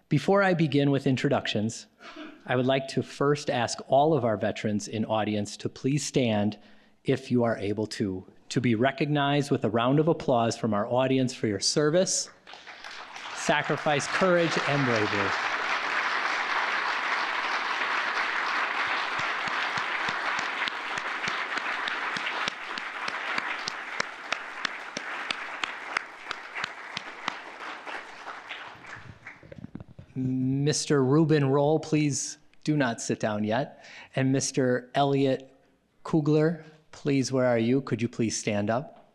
Before I begin with introductions, I would like to first ask all of our veterans in audience to please stand if you are able to be recognized with a round of applause from our audience for your service, sacrifice, courage, and bravery. Mr. Ruben Roll, please do not sit down yet. And Mr. Elliot Kugler, please, where are you? Could you please stand up?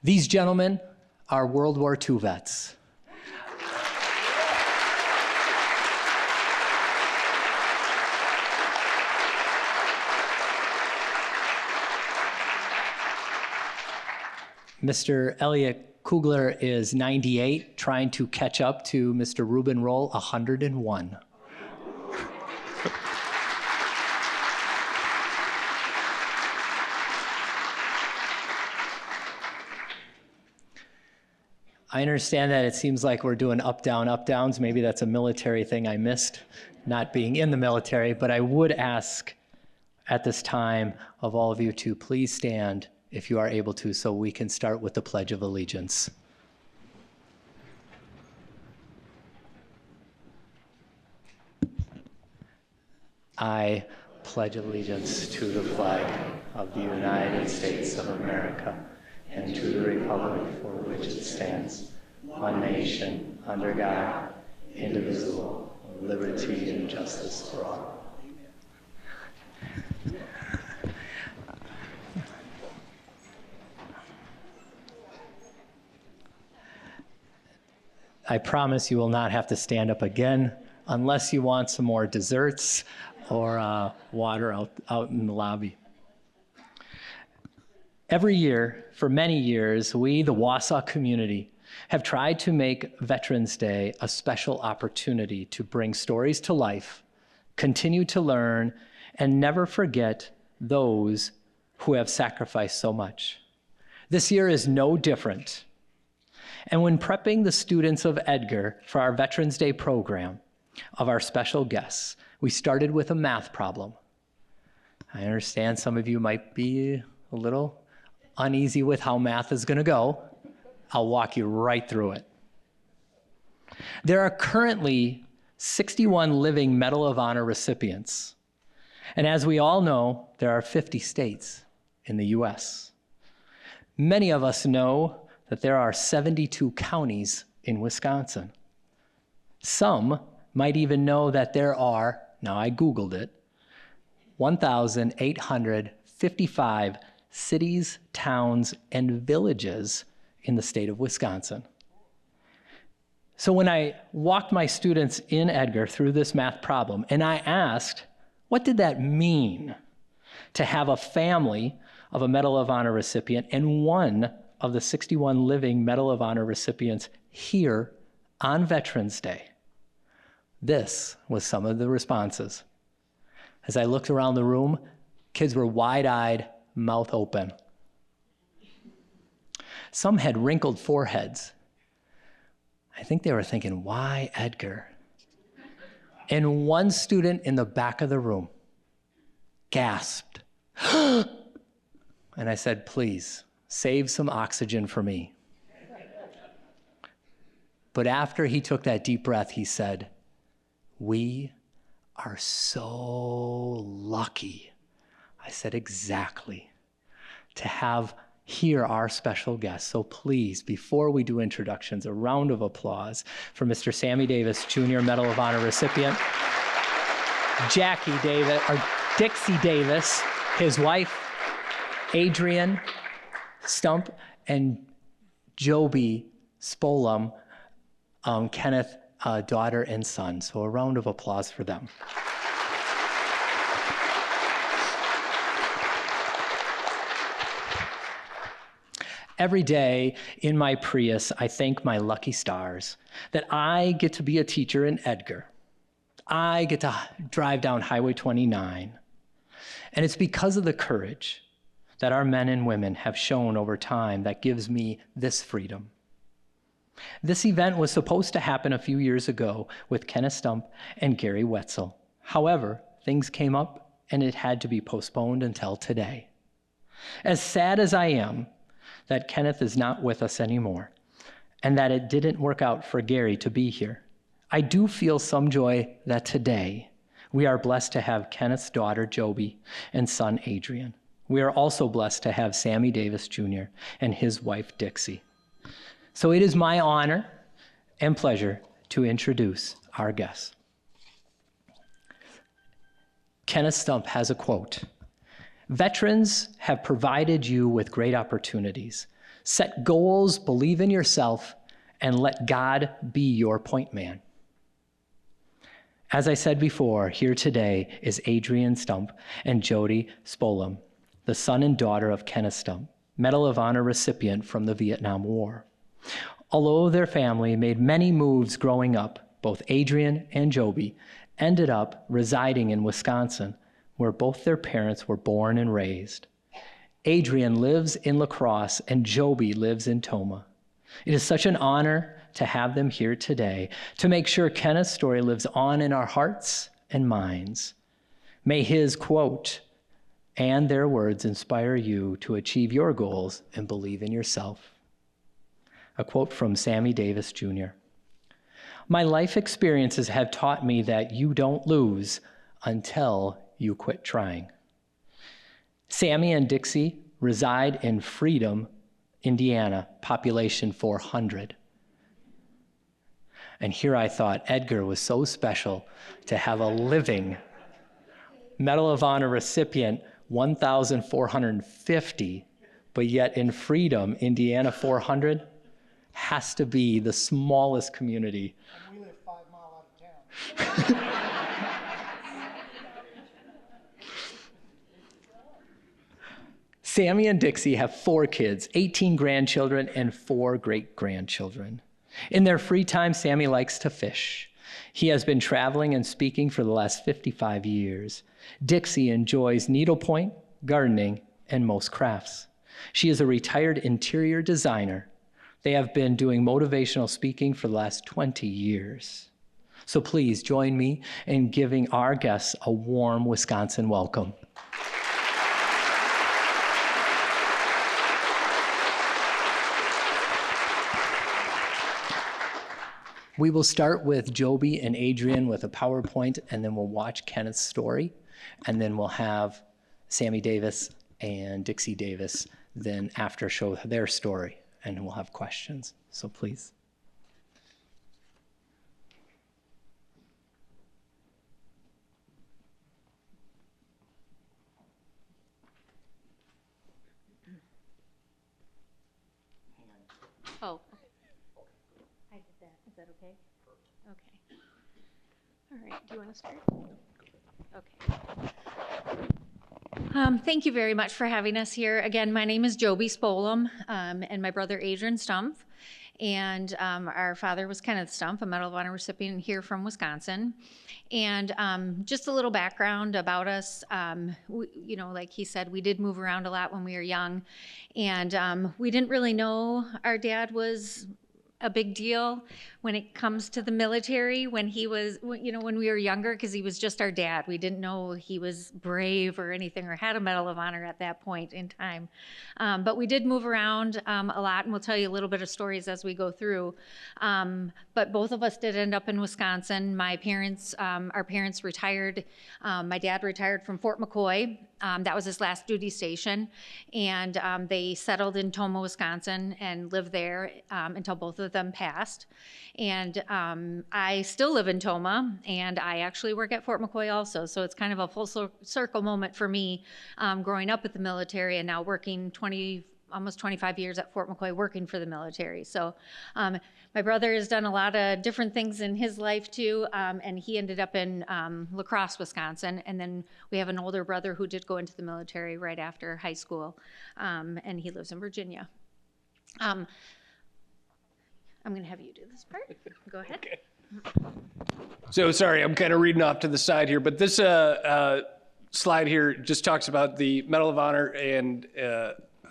These gentlemen are World War II vets. Mr. Elliot Kugler is 98, trying to catch up to Mr. Ruben Roll, 101. I understand that it seems like we're doing up, down, up, downs. Maybe that's a military thing I missed, not being in the military, but I would ask at this time of all of you to please stand if you are able to, so we can start with the Pledge of Allegiance. I pledge allegiance to the flag of the United States of America and to the republic for which it stands, one nation, under God, indivisible, with liberty and justice for all. I promise you will not have to stand up again unless you want some more desserts or water out in the lobby. Every year, for many years, we, the Wausau community, have tried to make Veterans Day a special opportunity to bring stories to life, continue to learn, and never forget those who have sacrificed so much. This year is no different. And when prepping the students of Edgar for our Veterans Day program of our special guests, we started with a math problem. I understand some of you might be a little uneasy with how math is going to go. I'll walk you right through it. There are currently 61 living Medal of Honor recipients. And as we all know, there are 50 states in the US. Many of us know that there are 72 counties in Wisconsin. Some might even know that there are, now I Googled it, 1,855 cities, towns, and villages in the state of Wisconsin. So when I walked my students in Edgar through this math problem, and I asked, what did that mean to have a family of a Medal of Honor recipient and one of the 61 living Medal of Honor recipients here on Veterans Day? This was some of the responses. As I looked around the room, kids were wide-eyed, mouth open. Some had wrinkled foreheads. I think they were thinking, why Edgar? And one student in the back of the room gasped. And I said, please, save some oxygen for me. But after he took that deep breath, he said, we are so lucky. I said, exactly, to have here our special guest. So please, before we do introductions, a round of applause for Mr. Sammy Davis, Jr. Medal of Honor recipient, Jackie Davis, or Dixie Davis, his wife, Adrian Stumpf, and Joby Spolum, Kenneth, daughter and son. So a round of applause for them. Every day in my Prius, I thank my lucky stars that I get to be a teacher in Edgar. I get to drive down Highway 29. And it's because of the courage, that our men and women have shown over time that gives me this freedom. This event was supposed to happen a few years ago with Kenneth Stumpf and Gary Wetzel. However, things came up and it had to be postponed until today. As sad as I am that Kenneth is not with us anymore and that it didn't work out for Gary to be here, I do feel some joy that today we are blessed to have Kenneth's daughter, Joby, and son, Adrian. We are also blessed to have Sammy Davis Jr. and his wife, Dixie. So it is my honor and pleasure to introduce our guests. Kenneth Stumpf has a quote: "Veterans have provided you with great opportunities. Set goals, believe in yourself, and let God be your point man." As I said before, here today is Adrian Stumpf and Jody Spolum, the son and daughter of Kenneth Stumpf, Medal of Honor recipient from the Vietnam War. Although their family made many moves growing up, both Adrian and Joby ended up residing in Wisconsin, where both their parents were born and raised. Adrian lives in La Crosse and Joby lives in Tomah. It is such an honor to have them here today to make sure Kenneth's story lives on in our hearts and minds. May his quote and their words inspire you to achieve your goals and believe in yourself. A quote from Sammy Davis Jr. "My life experiences have taught me that you don't lose until you quit trying." Sammy and Dixie reside in Freedom, Indiana, population 400. And here I thought Edgar was so special to have a living Medal of Honor recipient, 1,450, but yet in Freedom, Indiana 400, has to be the smallest community. And we live 5 miles out of town. Sammy and Dixie have 4 kids, 18 grandchildren, and 4 great-grandchildren. In their free time, Sammy likes to fish. He has been traveling and speaking for the last 55 years. Dixie enjoys needlepoint, gardening, and most crafts. She is a retired interior designer. They have been doing motivational speaking for the last 20 years. So please join me in giving our guests a warm Wisconsin welcome. We will start with Joby and Adrian with a PowerPoint, and then we'll watch Kenneth's story, and then we'll have Sammy Davis and Dixie Davis then after show their story, and we'll have questions. So please. Oh, I did that. Is that okay? Okay. All right. Do you want to start? Okay. Thank you very much for having us here. Again, my name is Joby Spolum, and my brother Adrian Stumpf. And our father was Kenneth Stumpf, a Medal of Honor recipient here from Wisconsin. And just a little background about us. You know, like he said, we did move around a lot when we were young. And we didn't really know our dad was a big deal when it comes to the military when he was, you know, when we were younger, because he was just our dad. We didn't know he was brave or anything or had a Medal of Honor at that point in time. But we did move around a lot, and we'll tell you a little bit of stories as we go through. But both of us did end up in Wisconsin. My parents, our parents retired. My dad retired from Fort McCoy. That was his last duty station. And they settled in Tomah, Wisconsin and lived there until both of them passed. And I still live in Tomah, and I actually work at Fort McCoy also. So it's kind of a full circle moment for me growing up with the military and now working almost 25 years at Fort McCoy working for the military. So my brother has done a lot of different things in his life too, and he ended up in La Crosse, Wisconsin. And then we have an older brother who did go into the military right after high school, and he lives in Virginia. I'm going to have you do this part. Go ahead. Okay. So sorry, I'm kind of reading off to the side here, but this slide here just talks about the Medal of Honor and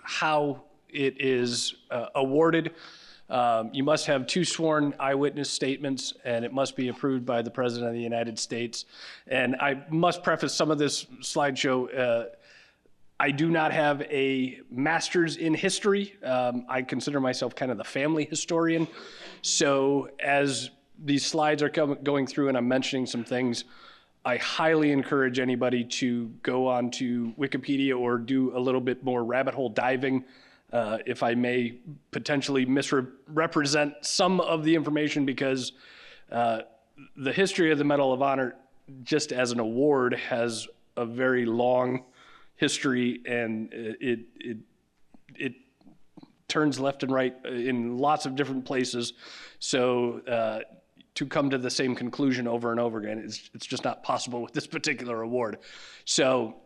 how it is awarded. You must have 2 sworn eyewitness statements, and it must be approved by the President of the United States. And I must preface some of this slideshow. I do not have a master's in history. I consider myself kind of the family historian. So as these slides are going through and I'm mentioning some things, I highly encourage anybody to go on to Wikipedia or do a little bit more rabbit hole diving. If I may potentially misrepresent some of the information, because the history of the Medal of Honor, just as an award, has a very long history, and it turns left and right in lots of different places. So to come to the same conclusion over and over again, it's just not possible with this particular award. So.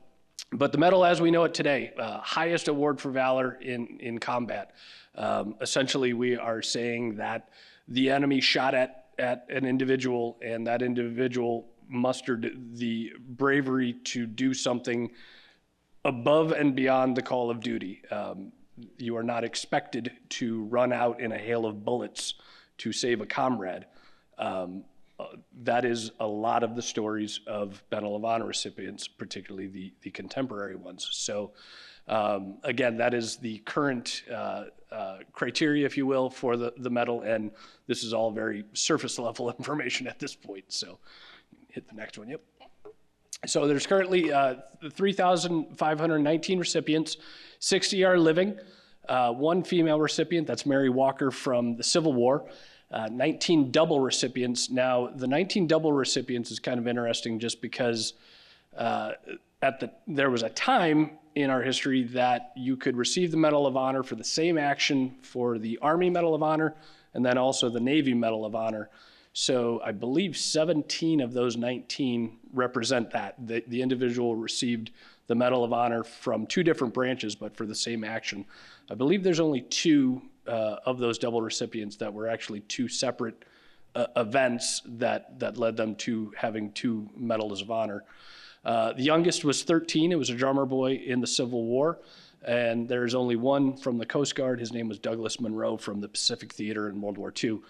But the medal as we know it today, highest award for valor in combat. Essentially, we are saying that the enemy shot at an individual, and that individual mustered the bravery to do something above and beyond the call of duty. You are not expected to run out in a hail of bullets to save a comrade. That is a lot of the stories of Medal of Honor recipients, particularly the contemporary ones. So again, that is the current criteria, if you will, for the medal, and this is all very surface level information at this point. So hit the next one, yep. So there's currently 3,519 recipients, 60 are living, 1 female recipient, that's Mary Walker from the Civil War. 19 double recipients. Now, the 19 double recipients is kind of interesting just because there was a time in our history that you could receive the Medal of Honor for the same action for the Army Medal of Honor and then also the Navy Medal of Honor. So I believe 17 of those 19 represent that. The individual received the Medal of Honor from 2 different branches, but for the same action. I believe there's only 2 of those double recipients that were actually 2 separate events that led them to having 2 Medals of Honor. The youngest was 13. It was a drummer boy in the Civil War. And there's only 1 from the Coast Guard. His name was Douglas Monroe from the Pacific Theater in World War II.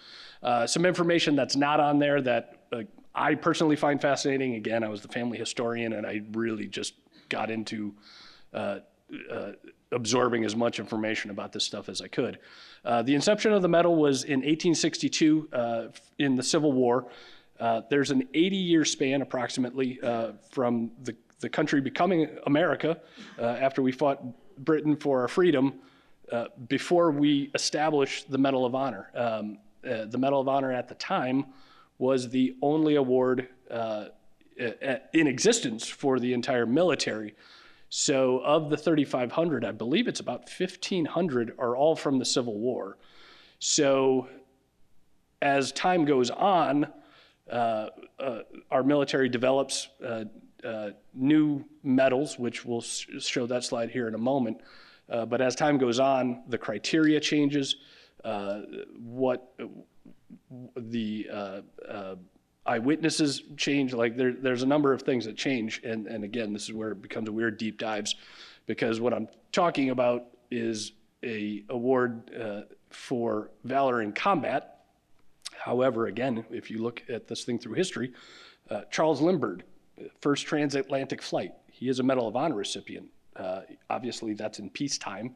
Some information that's not on there that I personally find fascinating. Again, I was the family historian, and I really just got into absorbing as much information about this stuff as I could. The inception of the medal was in 1862 in the Civil War. There's an 80-year span approximately from the country becoming America after we fought Britain for our freedom before we established the Medal of Honor. The Medal of Honor at the time was the only award in existence for the entire military. So of the 3,500, I believe it's about 1,500 are all from the Civil War. So as time goes on, our military develops new medals, which we'll show that slide here in a moment. But as time goes on, the criteria changes, what the eyewitnesses change. Like there's a number of things that change. And again, this is where it becomes a weird deep dives, because what I'm talking about is a award for valor in combat. However, again, if you look at this thing through history, Charles Lindbergh, first transatlantic flight, he is a Medal of Honor recipient. Obviously, that's in peacetime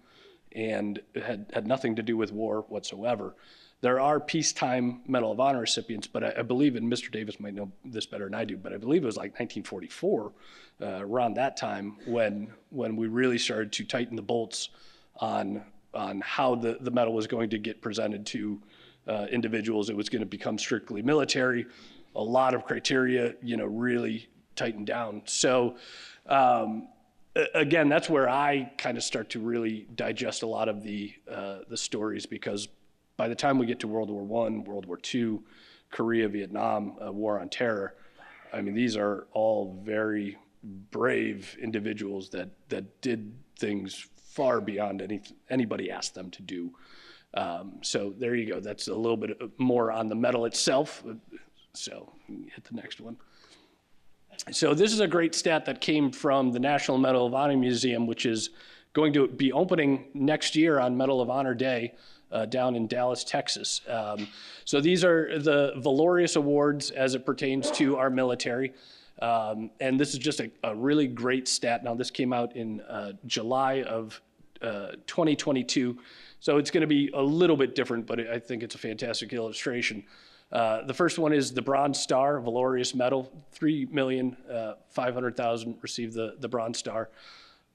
and had nothing to do with war whatsoever. There are peacetime Medal of Honor recipients, but I believe, and Mr. Davis might know this better than I do, but I believe it was like 1944, around that time, when we really started to tighten the bolts on how the medal was going to get presented to individuals. It was going to become strictly military. A lot of criteria, really tightened down. So again, that's where I kind of start to really digest a lot of the stories, because by the time we get to World War I, World War II, Korea, Vietnam, War on Terror, I mean, these are all very brave individuals that did things far beyond anybody asked them to do. So there you go. That's a little bit more on the medal itself. So hit the next one. So this is a great stat that came from the National Medal of Honor Museum, which is going to be opening next year on Medal of Honor Day down in Dallas, Texas. So these are the valorous awards as it pertains to our military. And this is just a really great stat. Now, this came out in July of 2022. So it's going to be a little bit different, but I think it's a fantastic illustration. The first one is the Bronze Star, Valorous Medal. 3,500,000 received the Bronze Star.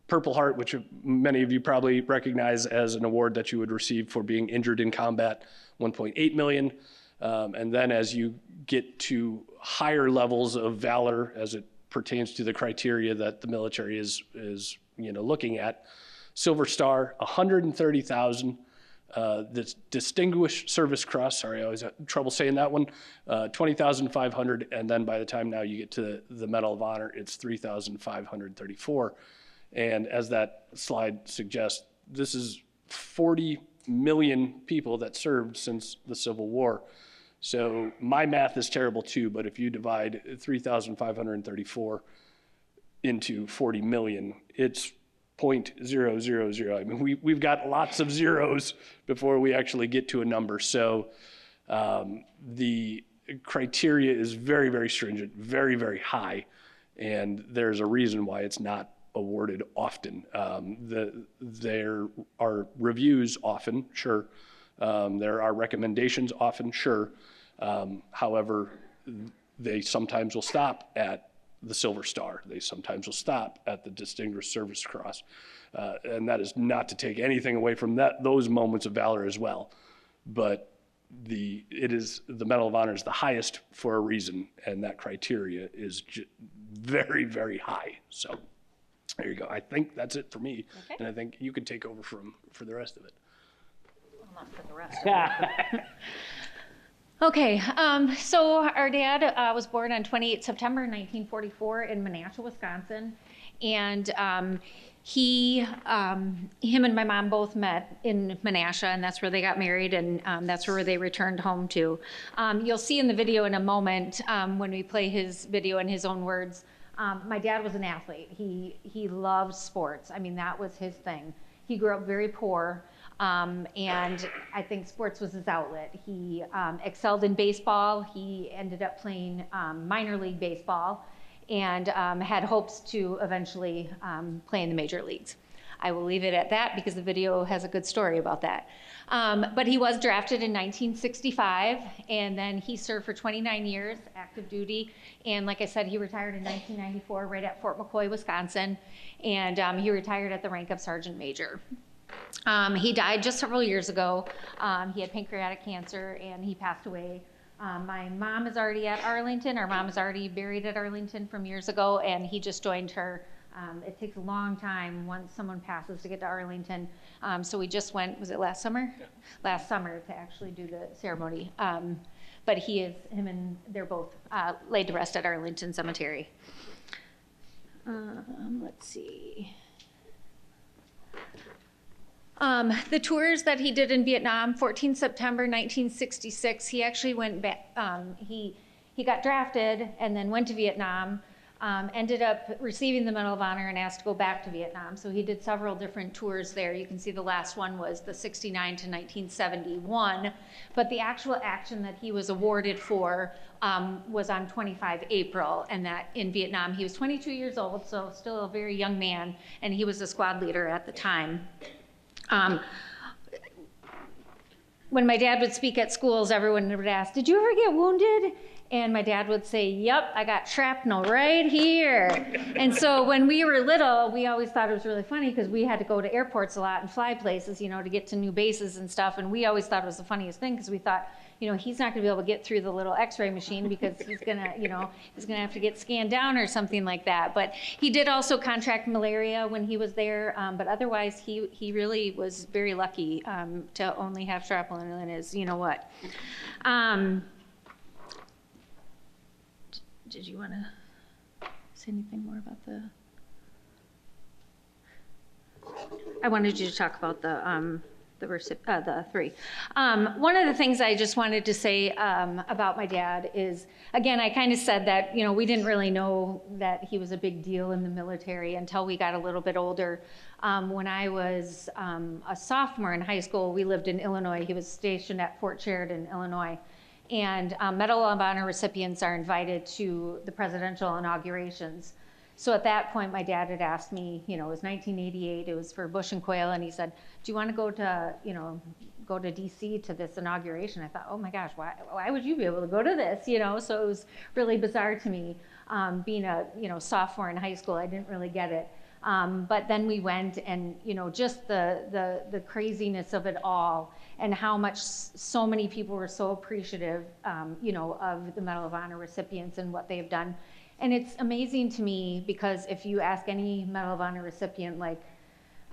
Purple Heart, which many of you probably recognize as an award that you would receive for being injured in combat, 1.8 million. And then as you get to higher levels of valor as it pertains to the criteria that the military is looking at, Silver Star, 130,000. The Distinguished Service Cross, sorry, I always have trouble saying that one, 20,500, and then by the time now you get to the Medal of Honor, it's 3,534. And as that slide suggests, this is 40 million people that served since the Civil War. So my math is terrible too, but if you divide 3,534 into 40 million, it's 0.000. I mean, we've got lots of zeros before we actually get to a number. So the criteria is very, very stringent, very, very high, and there's a reason why it's not awarded often. There are reviews often, sure. There are recommendations often, sure. However, they sometimes will stop at the Silver Star. They sometimes will stop at the Distinguished Service Cross. And that is not to take anything away from those moments of valor as well. But the Medal of Honor is the highest for a reason, and that criteria is very, very high. So there you go. I think that's it for me. Okay. And I think you can take over for the rest of it. Well, not for the rest of it. Okay, so our dad was born on 28 September 1944 in Menasha, Wisconsin. And him and my mom both met in Menasha, and that's where they got married, and that's where they returned home to. You'll see in the video in a moment when we play his video in his own words, my dad was an athlete. He loved sports. I mean, that was his thing. He grew up very poor. And I think sports was his outlet. He excelled in baseball. He ended up playing minor league baseball and had hopes to eventually play in the major leagues. I will leave it at that because the video has a good story about that. But he was drafted in 1965, and then he served for 29 years, active duty. And like I said, he retired in 1994 right at Fort McCoy, Wisconsin. And he retired at the rank of Sergeant Major. He died just several years ago. He had pancreatic cancer and he passed away. My mom is already at Arlington. Our mom is already buried at Arlington from years ago, and he just joined her. It takes a long time once someone passes to get to Arlington. So we just went, was it last summer? Yeah. Last summer to actually do the ceremony. But they're both laid to rest at Arlington Cemetery. Let's see. The tours that he did in Vietnam, 14 September 1966, he actually went back, he got drafted and then went to Vietnam, ended up receiving the Medal of Honor and asked to go back to Vietnam. So he did several different tours there. You can see the last one was the 69 to 1971, but the actual action that he was awarded for was on 25 April, and that in Vietnam, he was 22 years old, so still a very young man, and he was a squad leader at the time. When my dad would speak at schools, everyone would ask, "Did you ever get wounded?" And my dad would say, "Yep, I got shrapnel right here." And so when we were little, we always thought it was really funny because we had to go to airports a lot and fly places, to get to new bases and stuff. And we always thought it was the funniest thing because we thought, he's not going to be able to get through the little x-ray machine because he's going to have to get scanned down or something like that. But he did also contract malaria when he was there. But otherwise, he really was very lucky to only have shrapnel in his, Did you want to say anything more about I wanted you to talk about the the three. One of the things I just wanted to say about my dad is, again, I kind of said that, we didn't really know that he was a big deal in the military until we got a little bit older. When I was a sophomore in high school, we lived in Illinois. He was stationed at Fort Sheridan, Illinois. And Medal of Honor recipients are invited to the presidential inaugurations. So at that point, my dad had asked me, it was 1988, it was for Bush and Quayle, and he said, do you want to go to DC to this inauguration? I thought, oh my gosh, why would you be able to go to this? So it was really bizarre to me. Being a, sophomore in high school, I didn't really get it. But then we went, and, just the craziness of it all, and how much so many people were so appreciative, of the Medal of Honor recipients and what they've done. And it's amazing to me because if you ask any Medal of Honor recipient, like,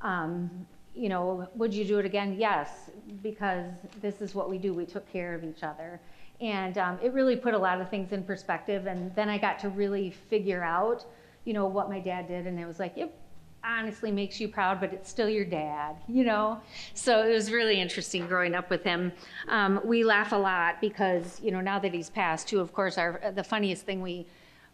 would you do it again? Yes, because this is what we do. We took care of each other. And it really put a lot of things in perspective. And then I got to really figure out, what my dad did. And it was like, it honestly makes you proud, but it's still your dad, So it was really interesting growing up with him. We laugh a lot because, now that he's passed too, of course, the funniest thing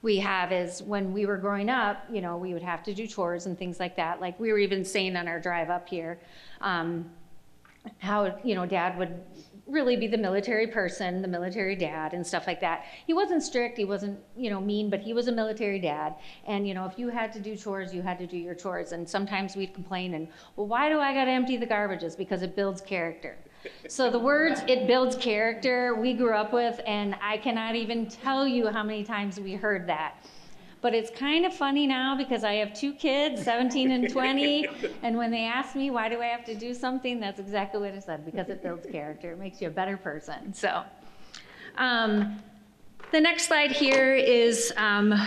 we have is when we were growing up, we would have to do chores and things like that. Like we were even saying on our drive up here, how, Dad would really be the military person, the military dad and stuff like that. He wasn't strict, he wasn't, mean, but he was a military dad. And, if you had to do chores, you had to do your chores. And sometimes we'd complain and, well, why do I got to empty the garbages? Because it builds character. So the words, it builds character, we grew up with, and I cannot even tell you how many times we heard that. But it's kind of funny now because I have two kids, 17 and 20, and when they ask me, why do I have to do something, that's exactly what I said, because it builds character. It makes you a better person. So the next slide here is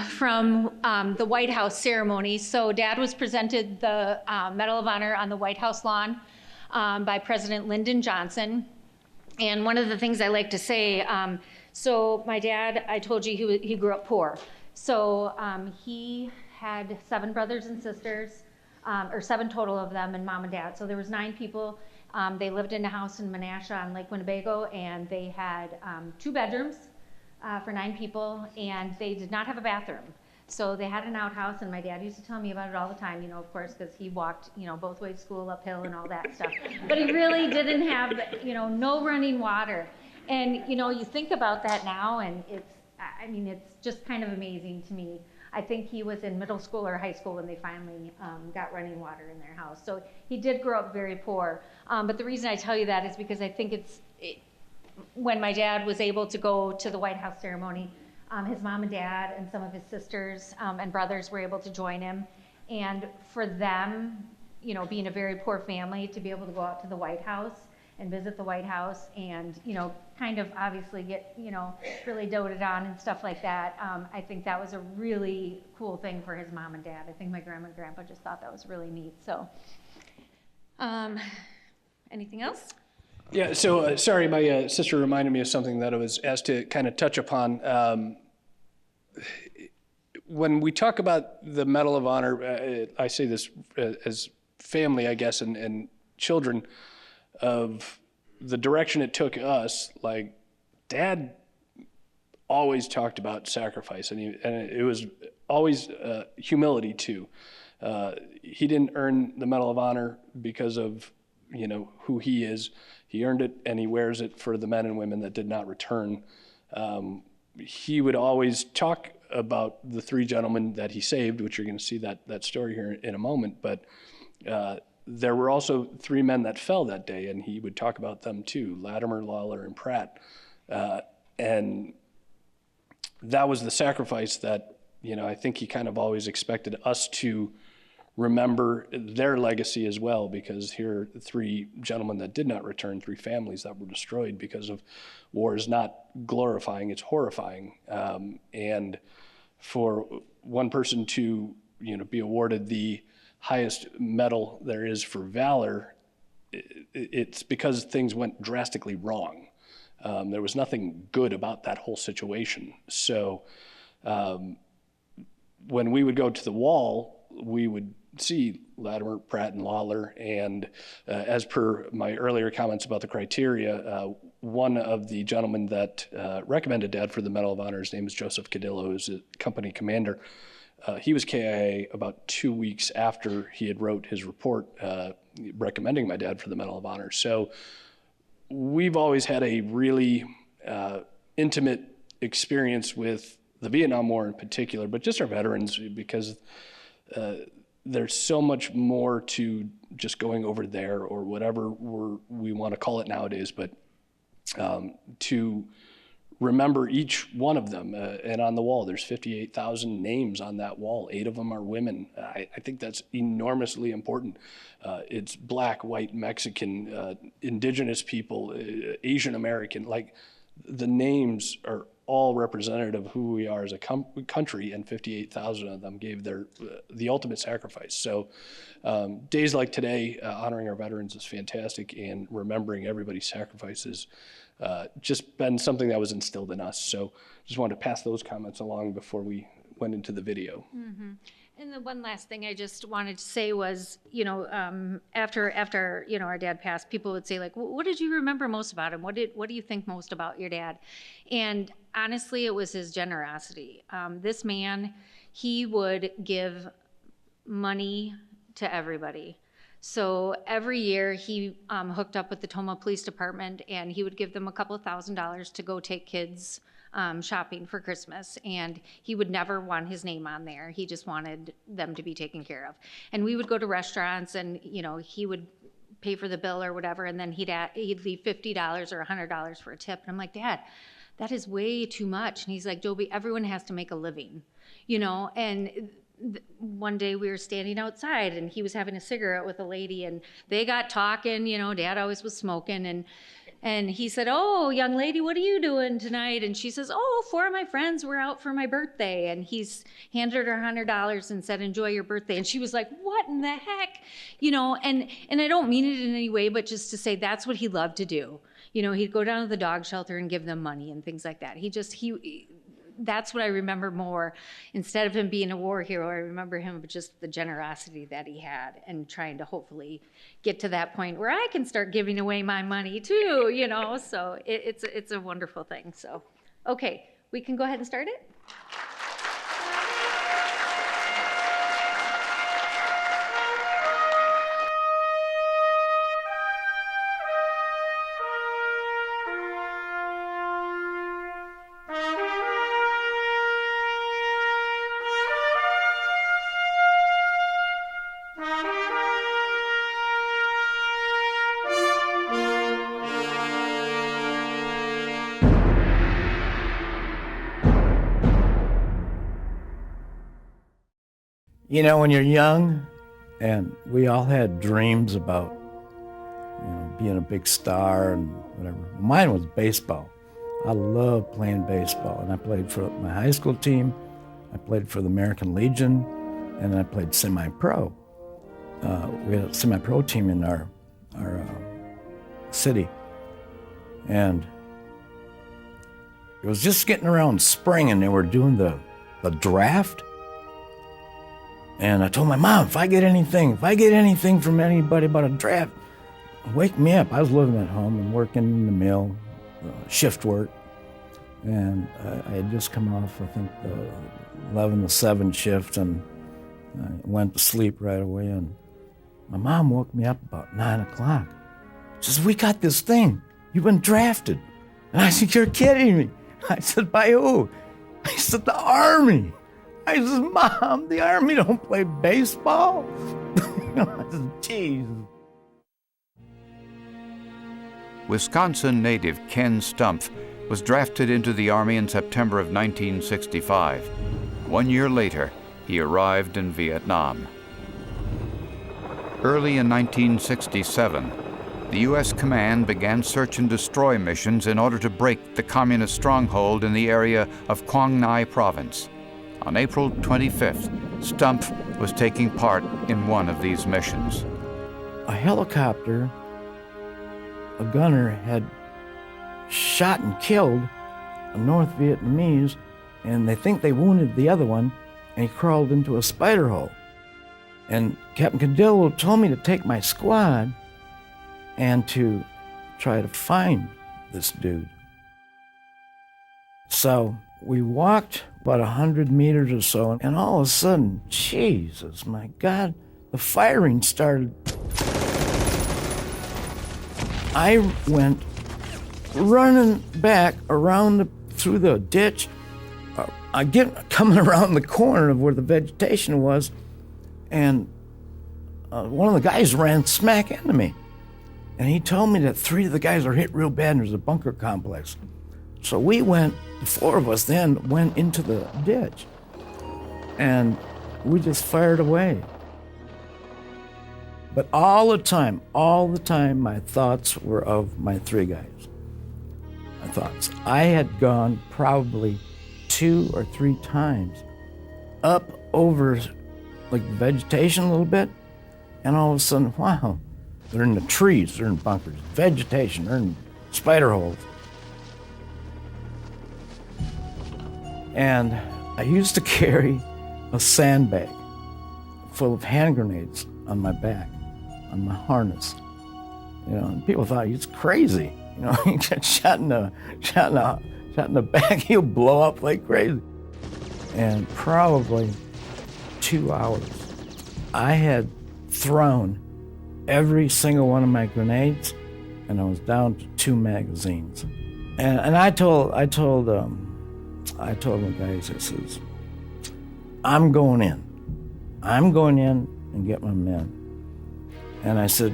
from the White House ceremony. So Dad was presented the Medal of Honor on the White House lawn by President Lyndon Johnson. And one of the things I like to say, so my dad, I told you he grew up poor. So he had 7 brothers and sisters, or 7 total of them, and mom and dad. So there was 9 people. They lived in a house in Menasha on Lake Winnebago, and they had 2 bedrooms for 9 people, and they did not have a bathroom. So they had an outhouse, and my dad used to tell me about it all the time, of course, because he walked, both ways to school, uphill and all that stuff. But he really didn't have, no running water. And, you think about that now, and it's just kind of amazing to me. I think he was in middle school or high school when they finally got running water in their house. So he did grow up very poor. But the reason I tell you that is because I think when my dad was able to go to the White House ceremony, his mom and dad and some of his sisters and brothers were able to join him. And for them, being a very poor family, to be able to go out to the White House and visit the White House and, kind of obviously get, really doted on and stuff like that. I think that was a really cool thing for his mom and dad. I think my grandma and grandpa just thought that was really neat. So, anything else? Yeah, so sorry, my sister reminded me of something that I was asked to kind of touch upon. When we talk about the Medal of Honor, I say this as family, I guess, and children, of the direction it took us. Like, Dad always talked about sacrifice, and it was always humility too. He didn't earn the Medal of Honor because of who he is. He earned it, and he wears it for the men and women that did not return. He would always talk about the 3 gentlemen that he saved, which you're going to see that story here in a moment. But there were also 3 men that fell that day, and he would talk about them too: Latimer, Lawler, and Pratt. And that was the sacrifice that I think he kind of always expected us to remember their legacy as well, because here are 3 gentlemen that did not return, 3 families that were destroyed because of war. Is not glorifying, it's horrifying. And for one person to be awarded the highest medal there is for valor, it's because things went drastically wrong. There was nothing good about that whole situation. So when we would go to the wall, we would see Latimer, Pratt, and Lawler. And as per my earlier comments about the criteria, one of the gentlemen that recommended Dad for the Medal of Honor, his name is Joseph Cadillo, who's a company commander. He was KIA about 2 weeks after he had wrote his report recommending my dad for the Medal of Honor. So we've always had a really intimate experience with the Vietnam War in particular, but just our veterans, because there's so much more to just going over there, or whatever we want to call it nowadays, but to remember each one of them. And on the wall, there's 58,000 names on that wall. 8 of them are women. I think that's enormously important. It's Black, white, Mexican, indigenous people, Asian American. Like, the names are all representative of who we are as a country, and 58,000 of them gave the ultimate sacrifice. So days like today, honoring our veterans is fantastic, and remembering everybody's sacrifices just been something that was instilled in us. So just wanted to pass those comments along before we went into the video. Mm-hmm. And the one last thing I just wanted to say was, after our dad passed, people would say, like, what did you remember most about him? What do you think most about your dad? And honestly, it was his generosity. This man, he would give money to everybody. So every year he hooked up with the Toma Police Department, and he would give them a couple of $1,000s to go take kids shopping for Christmas, and he would never want his name on there. He just wanted them to be taken care of. And we would go to restaurants, and he would pay for the bill or whatever, and then he'd leave $50 or $100 for a tip. And I'm like, Dad, that is way too much. And he's like, Joby, everyone has to make a living, and one day we were standing outside, and he was having a cigarette with a lady, and they got talking. Dad always was smoking, and he said, oh, young lady, what are you doing tonight? And she says, oh, 4 of my friends were out for my birthday. And he's handed her $100 and said, enjoy your birthday. And she was like, what in the heck? And I don't mean it in any way, but just to say that's what he loved to do. He'd go down to the dog shelter and give them money and things like that. That's what I remember more. Instead of him being a war hero, I remember him with just the generosity that he had, and trying to hopefully get to that point where I can start giving away my money too, so it's a wonderful thing. So, okay, we can go ahead and start it. When you're young, and we all had dreams about, being a big star and whatever. Mine was baseball. I loved playing baseball, and I played for my high school team. I played for the American Legion, and I played semi-pro. We had a semi-pro team in our city, and it was just getting around spring, and they were doing the draft. And I told my mom, if I get anything from anybody about a draft, wake me up. I was living at home and working in the mill, shift work. And I had just come off, I think, the 11 to 7 shift, and I went to sleep right away. And my mom woke me up about 9 o'clock. She says, we got this thing. You've been drafted. And I said, you're kidding me. I said, by who? I said, the Army. I said, Mom, the Army don't play baseball. I said, geez. Wisconsin native Ken Stumpf was drafted into the Army in September of 1965. 1 year later, he arrived in Vietnam. Early in 1967, the U.S. command began search and destroy missions in order to break the communist stronghold in the area of Quang Ngai Province. On April 25th, Stumpf was taking part in one of these missions. A helicopter, a gunner, had shot and killed a North Vietnamese, and they think they wounded the other one, and he crawled into a spider hole. And Captain Cadillo told me to take my squad and to try to find this dude. So we walked about 100 meters or so, and all of a sudden, Jesus, my God, the firing started. I went running back through the ditch. I get coming around the corner of where the vegetation was, and one of the guys ran smack into me. And he told me that 3 of the guys were hit real bad and there's a bunker complex. So we went, the 4 of us then went into the ditch. And we just fired away. But all the time, my thoughts were of my 3 guys. My thoughts. I had gone probably 2 or 3 times up over like vegetation a little bit, and all of a sudden, wow, they're in the trees, they're in bunkers, vegetation, they're in spider holes. And I used to carry a sandbag full of hand grenades on my back, on my harness. You know, and people thought he's crazy. You know, he gets shot in the back, he'll blow up like crazy. And probably 2 hours, I had thrown every single one of my grenades, and I was down to 2 magazines. And I told my guys, I says, I'm going in and get my men. And I said,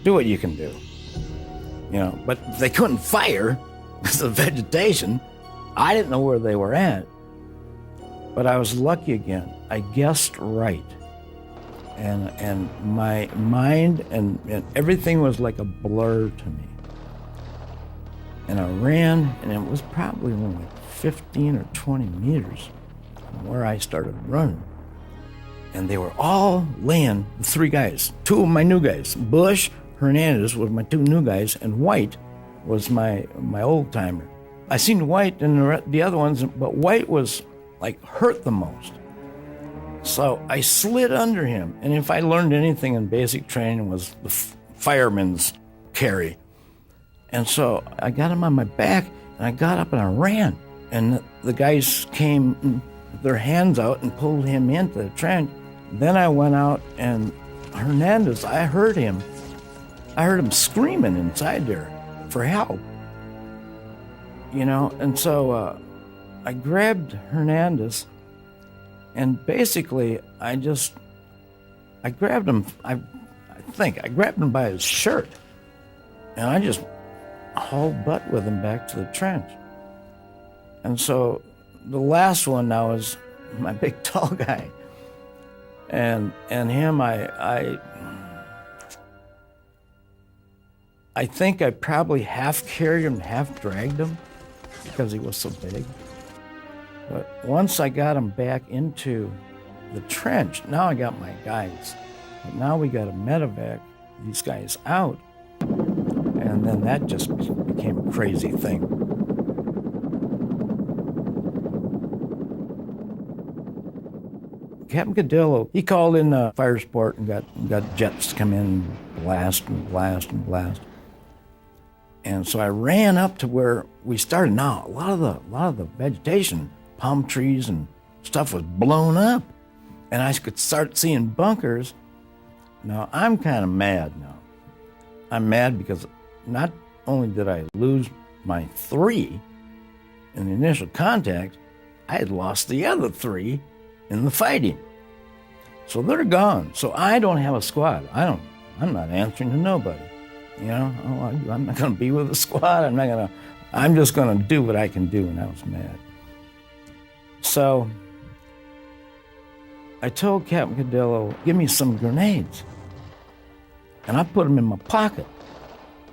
do what you can do. You know, but they couldn't fire because of vegetation. I didn't know where they were at. But I was lucky again. I guessed right. And my mind and everything was like a blur to me. And I ran, and it was probably only like 15 or 20 meters from where I started running. And they were all laying, the 3 guys, 2 of my new guys. Bush, Hernandez was my 2 new guys, and White was my old timer. I seen White and the other ones, but White was like hurt the most. So I slid under him, and if I learned anything in basic training was the fireman's carry. And so I got him on my back, and I got up and I ran. And the guys came, their hands out, and pulled him into the trench. Then I went out, and Hernandez, I heard him screaming inside there for help. You know, and so I grabbed Hernandez, and basically I grabbed him, I grabbed him by his shirt, and I just hauled butt with him back to the trench. And so the last one now is my big tall guy. And him, I think I probably half carried him, half dragged him because he was so big. But once I got him back into the trench, now I got my guys. But now we got to medevac these guys out. And then that just became a crazy thing. Captain Cadillo, he called in fire support and got jets to come in and blast and blast and blast. And so I ran up to where we started. Now, a lot of the vegetation, palm trees and stuff was blown up. And I could start seeing bunkers. Now, I'm kind of mad now. I'm mad because not only did I lose my 3 in the initial contact, I had lost the other 3 in the fighting. So they're gone. So I don't have a squad. I'm not answering to nobody. You know, I'm not going to be with the squad. I'm just going to do what I can do, and I was mad. So I told Captain Cadillo, give me some grenades. And I put them in my pocket.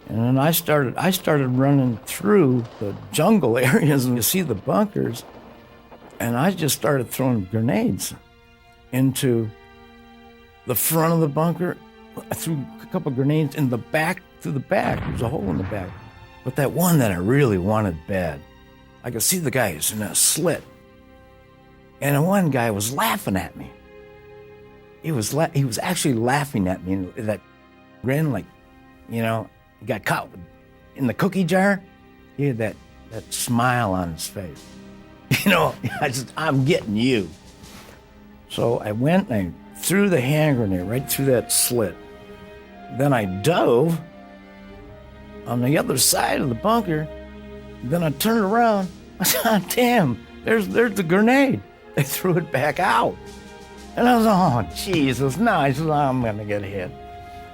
And then I started running through the jungle areas, and you see the bunkers, and I just started throwing grenades into the front of the bunker. I threw a couple grenades in the back, through the back. There's a hole in the back. But that one that I really wanted bad, I could see the guys in a slit. And the one guy was laughing at me. he was actually laughing at me, and that grin, like, you know, he got caught in the cookie jar. He had that smile on his face. You know, I'm getting you. So I went and I threw the hand grenade right through that slit. Then I dove on the other side of the bunker. Then I turned around. I said, oh, damn, there's the grenade. They threw it back out. And I was, oh, Jesus, no. I said, oh, I'm going to get hit.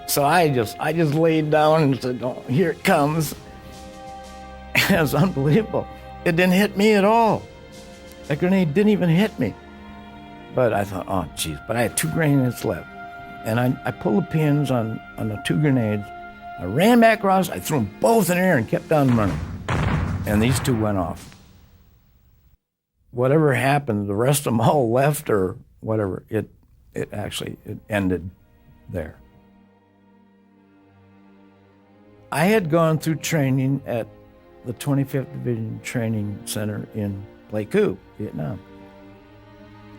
So I just laid down and said, oh, here it comes. And it was unbelievable. It didn't hit me at all. That grenade didn't even hit me. But I thought, oh, geez. But I had 2 grenades left. And I pulled the pins on the 2 grenades. I ran back across. I threw them both in the air and kept on running. And these 2 went off. Whatever happened, the rest of them all left or whatever, it ended there. I had gone through training at the 25th Division Training Center in Pleiku, Vietnam.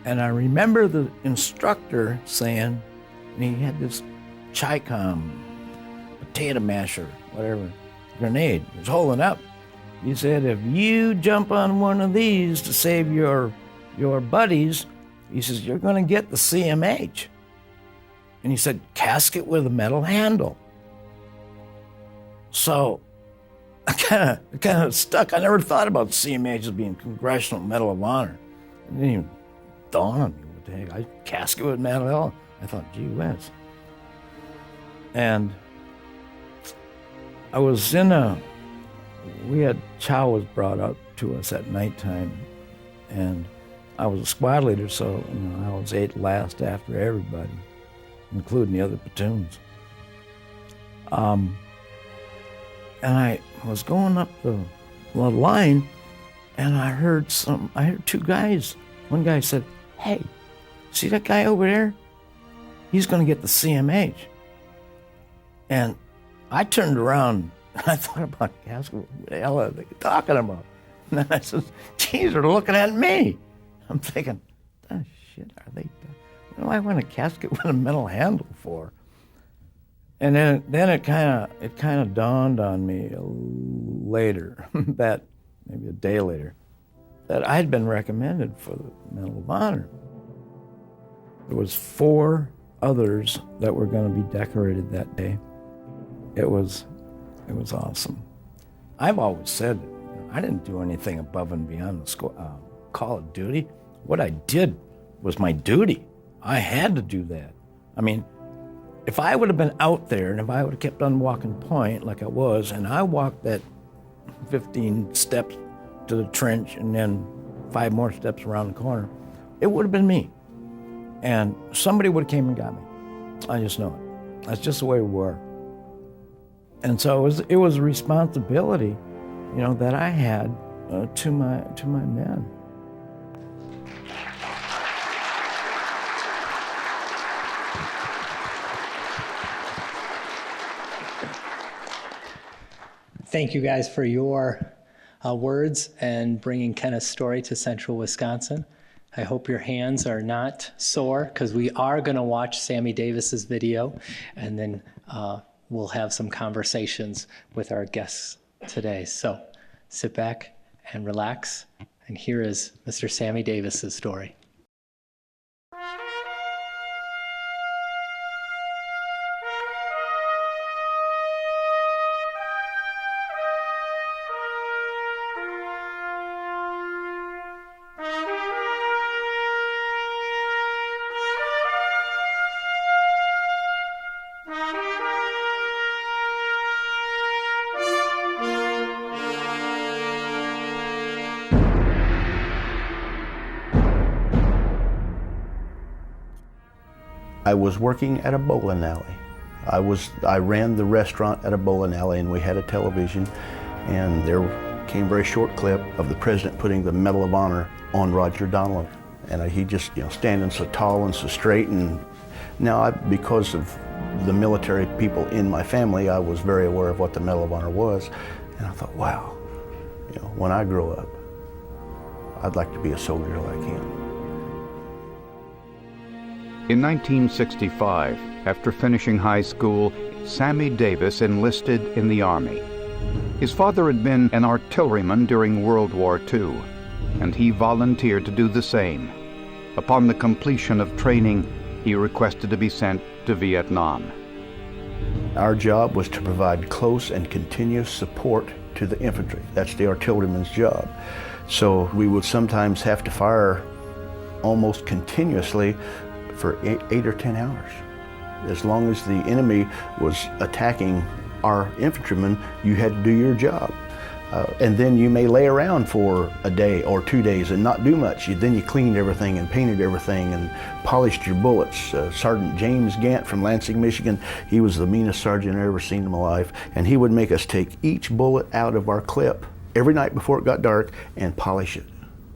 And I remember the instructor saying, and he had this Chi-Com, potato masher, whatever, grenade. He was holding up. He said, if you jump on one of these to save your buddies, he says, you're going to get the CMH. And he said, casket with a metal handle. So I kind of stuck. I never thought about CMH as being Congressional Medal of Honor. It didn't even dawn on me. What the heck? Casket with metal handle. I thought, gee whiz. And I was chow was brought up to us at nighttime, and I was a squad leader, so I was ate last after everybody, including the other platoons. And I was going up the line, and I heard 2 guys. One guy said, hey, see that guy over there? He's going to get the CMH. And I turned around, and I thought about, what the hell are they talking about? And then I said, geez, they're looking at me. I'm thinking, oh, shit, are they? What do I want a casket with a metal handle for? And then it kind of dawned on me later, that maybe a day later, that I had been recommended for the Medal of Honor. There was 4 others that were going to be decorated that day. It was awesome. I've always said, I didn't do anything above and beyond the call of duty. What I did was my duty. I had to do that. I mean, if I would have been out there and if I would have kept on walking point like I was, and I walked that 15 steps to the trench and then 5 more steps around the corner, it would have been me. And somebody would have came and got me. I just know it. That's just the way we were. And so it was a responsibility, that I had to my men. Thank you guys for your words and bringing Kenneth's story to Central Wisconsin. I hope your hands are not sore, because we are going to watch Sammy Davis's video, and then we'll have some conversations with our guests today. So sit back and relax, and here is Mr. Sammy Davis's story. I was working at a bowling alley. I ran the restaurant at a bowling alley, and we had a television, and there came a very short clip of the president putting the Medal of Honor on Roger Donlon. And he just, standing so tall and so straight. And now, because of the military people in my family, I was very aware of what the Medal of Honor was. And I thought, wow, when I grow up, I'd like to be a soldier like him. In 1965, after finishing high school, Sammy Davis enlisted in the Army. His father had been an artilleryman during World War II, and he volunteered to do the same. Upon the completion of training, he requested to be sent to Vietnam. Our job was to provide close and continuous support to the infantry. That's the artilleryman's job. So we would sometimes have to fire almost continuously for 8 or 10 hours. As long as the enemy was attacking our infantrymen, you had to do your job. And then you may lay around for a day or 2 days and not do much. Then you cleaned everything and painted everything and polished your bullets. Sergeant James Gant from Lansing, Michigan, he was the meanest sergeant I ever seen in my life. And he would make us take each bullet out of our clip every night before it got dark and polish it.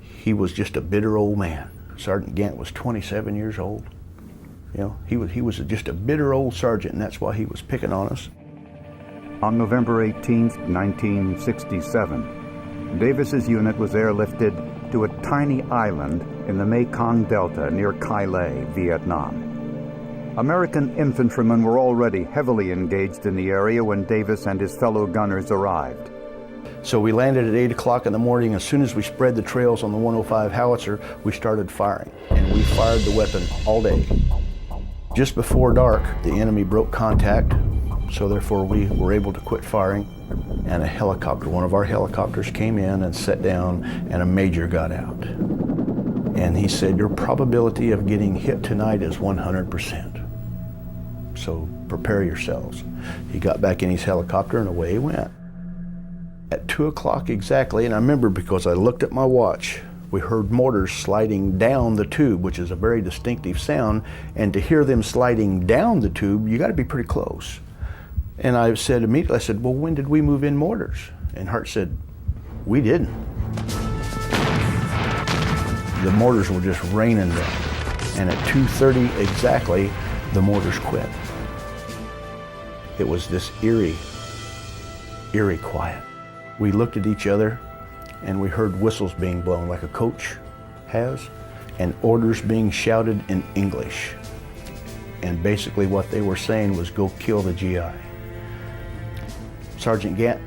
He was just a bitter old man. Sergeant Gant was 27 years old. You know, he was just a bitter old sergeant, and that's why he was picking on us. On November 18, 1967, Davis's unit was airlifted to a tiny island in the Mekong Delta near Kai Lay, Vietnam. American infantrymen were already heavily engaged in the area when Davis and his fellow gunners arrived. So we landed at 8 o'clock in the morning. As soon as we spread the trails on the 105 howitzer, we started firing. And we fired the weapon all day. Just before dark, the enemy broke contact, so therefore we were able to quit firing. And a helicopter, one of our helicopters came in and sat down, and a major got out. And he said, your probability of getting hit tonight is 100%. So prepare yourselves. He got back in his helicopter and away he went. At 2 o'clock exactly, and I remember because I looked at my watch, we heard mortars sliding down the tube, which is a very distinctive sound, and to hear them sliding down the tube, you gotta be pretty close. And I said immediately, I said, well, when did we move in mortars? And Hart said, we didn't. The mortars were just raining down. And at 2:30 exactly, the mortars quit. It was this eerie quiet. We looked at each other and we heard whistles being blown like a coach has, and orders being shouted in English. And basically what they were saying was, go kill the GI. Sergeant Gant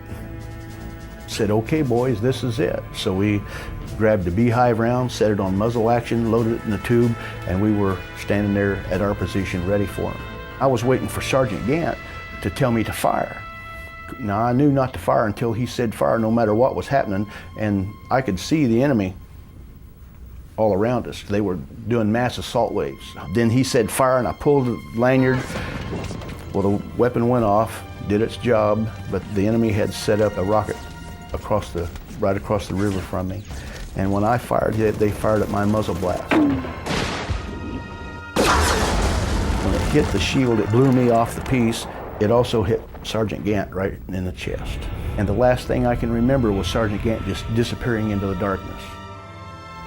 said, okay boys, this is it. So we grabbed a beehive round, set it on muzzle action, loaded it in the tube, and we were standing there at our position ready for him. I was waiting for Sergeant Gant to tell me to fire. Now, I knew not to fire until he said fire no matter what was happening, and I could see the enemy all around us. They were doing mass assault waves. Then he said fire, and I pulled the lanyard. Well, the weapon went off, did its job, but the enemy had set up a rocket right across the river from me. And when I fired, they fired at my muzzle blast. When it hit the shield, it blew me off the piece. It also hit Sergeant Gant right in the chest. And the last thing I can remember was Sergeant Gant just disappearing into the darkness.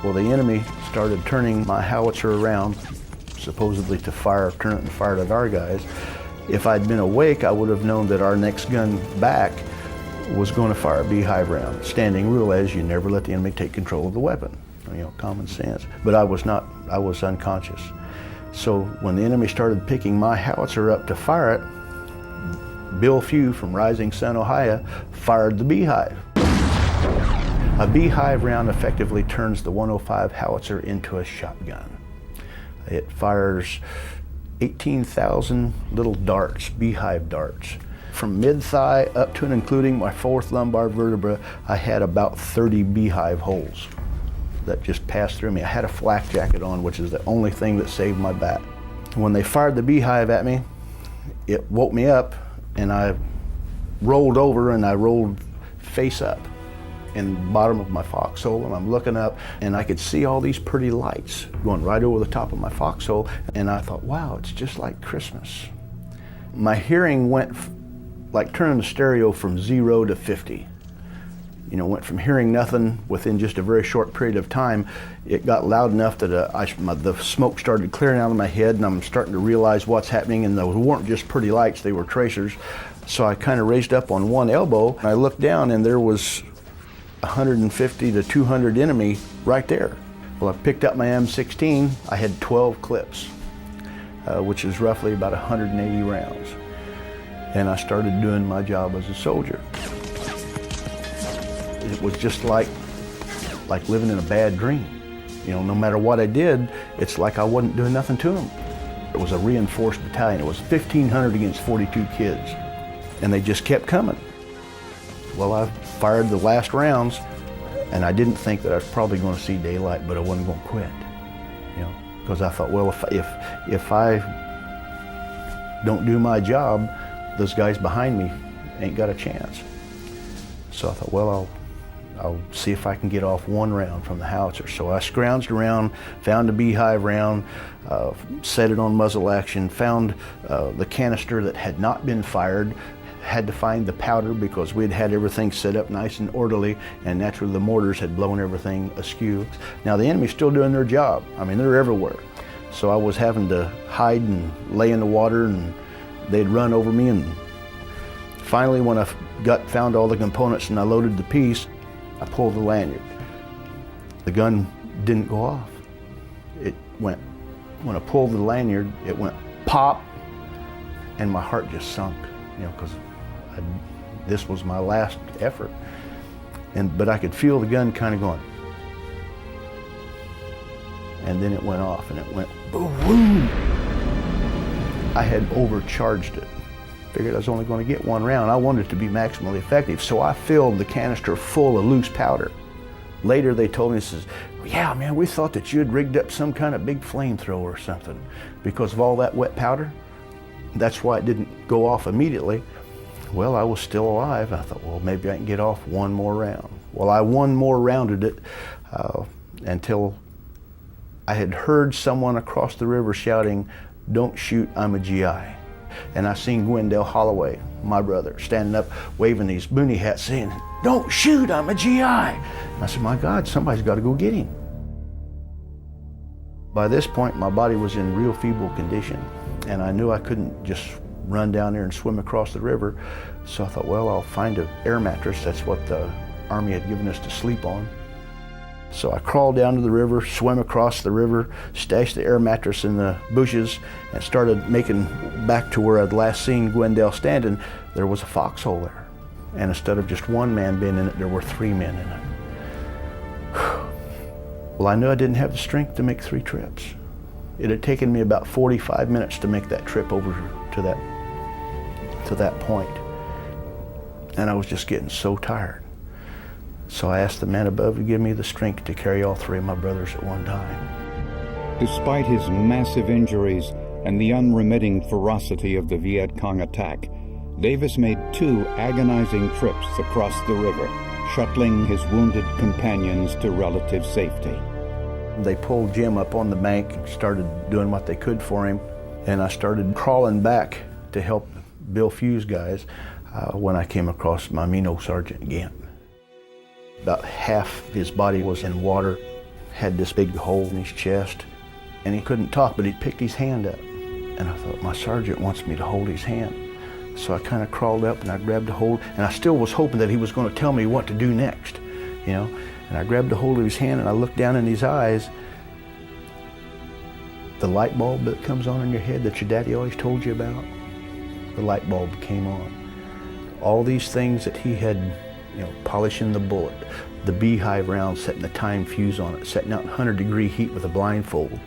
Well, the enemy started turning my howitzer around, supposedly to turn it and fire it at our guys. If I'd been awake, I would have known that our next gun back was going to fire a beehive round. Standing rule is you never let the enemy take control of the weapon. You know, common sense. But I was unconscious. So when the enemy started picking my howitzer up to fire it, Bill Few from Rising Sun, Ohio, fired the beehive. A beehive round effectively turns the 105 howitzer into a shotgun. It fires 18,000 little darts, beehive darts. From mid-thigh up to and including my fourth lumbar vertebra, I had about 30 beehive holes that just passed through me. I had a flak jacket on, which is the only thing that saved my back. When they fired the beehive at me, it woke me up, and I rolled over and I rolled face up in the bottom of my foxhole, and I'm looking up and I could see all these pretty lights going right over the top of my foxhole, and I thought, wow, it's just like Christmas. My hearing went like turning the stereo from 0 to 50. You know, went from hearing nothing within just a very short period of time. It got loud enough that the smoke started clearing out of my head, and I'm starting to realize what's happening, and those weren't just pretty lights, they were tracers. So I kind of raised up on one elbow, and I looked down, and there was 150 to 200 enemy right there. Well, I picked up my M16, I had 12 clips. which is roughly about 180 rounds. And I started doing my job as a soldier. It was just like living in a bad dream. You know, no matter what I did, it's like I wasn't doing nothing to them. It was a reinforced battalion. It was 1,500 against 42 kids, and they just kept coming. Well, I fired the last rounds, and I didn't think that I was probably going to see daylight, but I wasn't going to quit. You know, because I thought, well, if I don't do my job, those guys behind me ain't got a chance. So I thought, well, I'll see if I can get off one round from the howitzer. So I scrounged around, found a beehive round, set it on muzzle action, found the canister that had not been fired, had to find the powder because we'd had everything set up nice and orderly, and naturally the mortars had blown everything askew. Now the enemy's still doing their job. I mean, they're everywhere. So I was having to hide and lay in the water, and they'd run over me. And finally, when I found all the components and I loaded the piece, I pulled the lanyard. The gun didn't go off. It went, when I pulled the lanyard, it went pop, and my heart just sunk, you know, because this was my last effort. But I could feel the gun kind of going. And then it went off, and it went boom. I had overcharged it. Figured I was only going to get one round. I wanted it to be maximally effective, so I filled the canister full of loose powder. Later they told me, says, yeah, man, we thought that you had rigged up some kind of big flamethrower or something because of all that wet powder. That's why it didn't go off immediately. Well, I was still alive. I thought, well, maybe I can get off one more round. Well, I one more rounded it until I had heard someone across the river shouting, "Don't shoot, I'm a GI." And I seen Gwendell Holloway, my brother, standing up waving these boonie hats saying, "Don't shoot, I'm a GI." And I said, my God, somebody's got to go get him. By this point, my body was in real feeble condition, and I knew I couldn't just run down there and swim across the river. So I thought, well, I'll find an air mattress. That's what the Army had given us to sleep on. So I crawled down to the river, swam across the river, stashed the air mattress in the bushes, and started making back to where I'd last seen Gwendell standing. There was a foxhole there. And instead of just one man being in it, there were 3 men in it. Well, I knew I didn't have the strength to make 3 trips. It had taken me about 45 minutes to make that trip over to that point. And I was just getting so tired. So I asked the man above to give me the strength to carry all 3 of my brothers at one time. Despite his massive injuries and the unremitting ferocity of the Viet Cong attack, Davis made 2 agonizing trips across the river, shuttling his wounded companions to relative safety. They pulled Jim up on the bank and started doing what they could for him, and I started crawling back to help Bill Few's guys when I came across my Mino Sergeant Gant. About half his body was in water, had this big hole in his chest, and he couldn't talk, but he picked his hand up. And I thought, my sergeant wants me to hold his hand. So I kind of crawled up and I grabbed a hold, and I still was hoping that he was going to tell me what to do next, you know. And I grabbed a hold of his hand and I looked down in his eyes. The light bulb that comes on in your head that your daddy always told you about, the light bulb came on. All these things that he had, you know, polishing the bullet, the beehive round, setting the time fuse on it, setting out in 100-degree heat with a blindfold.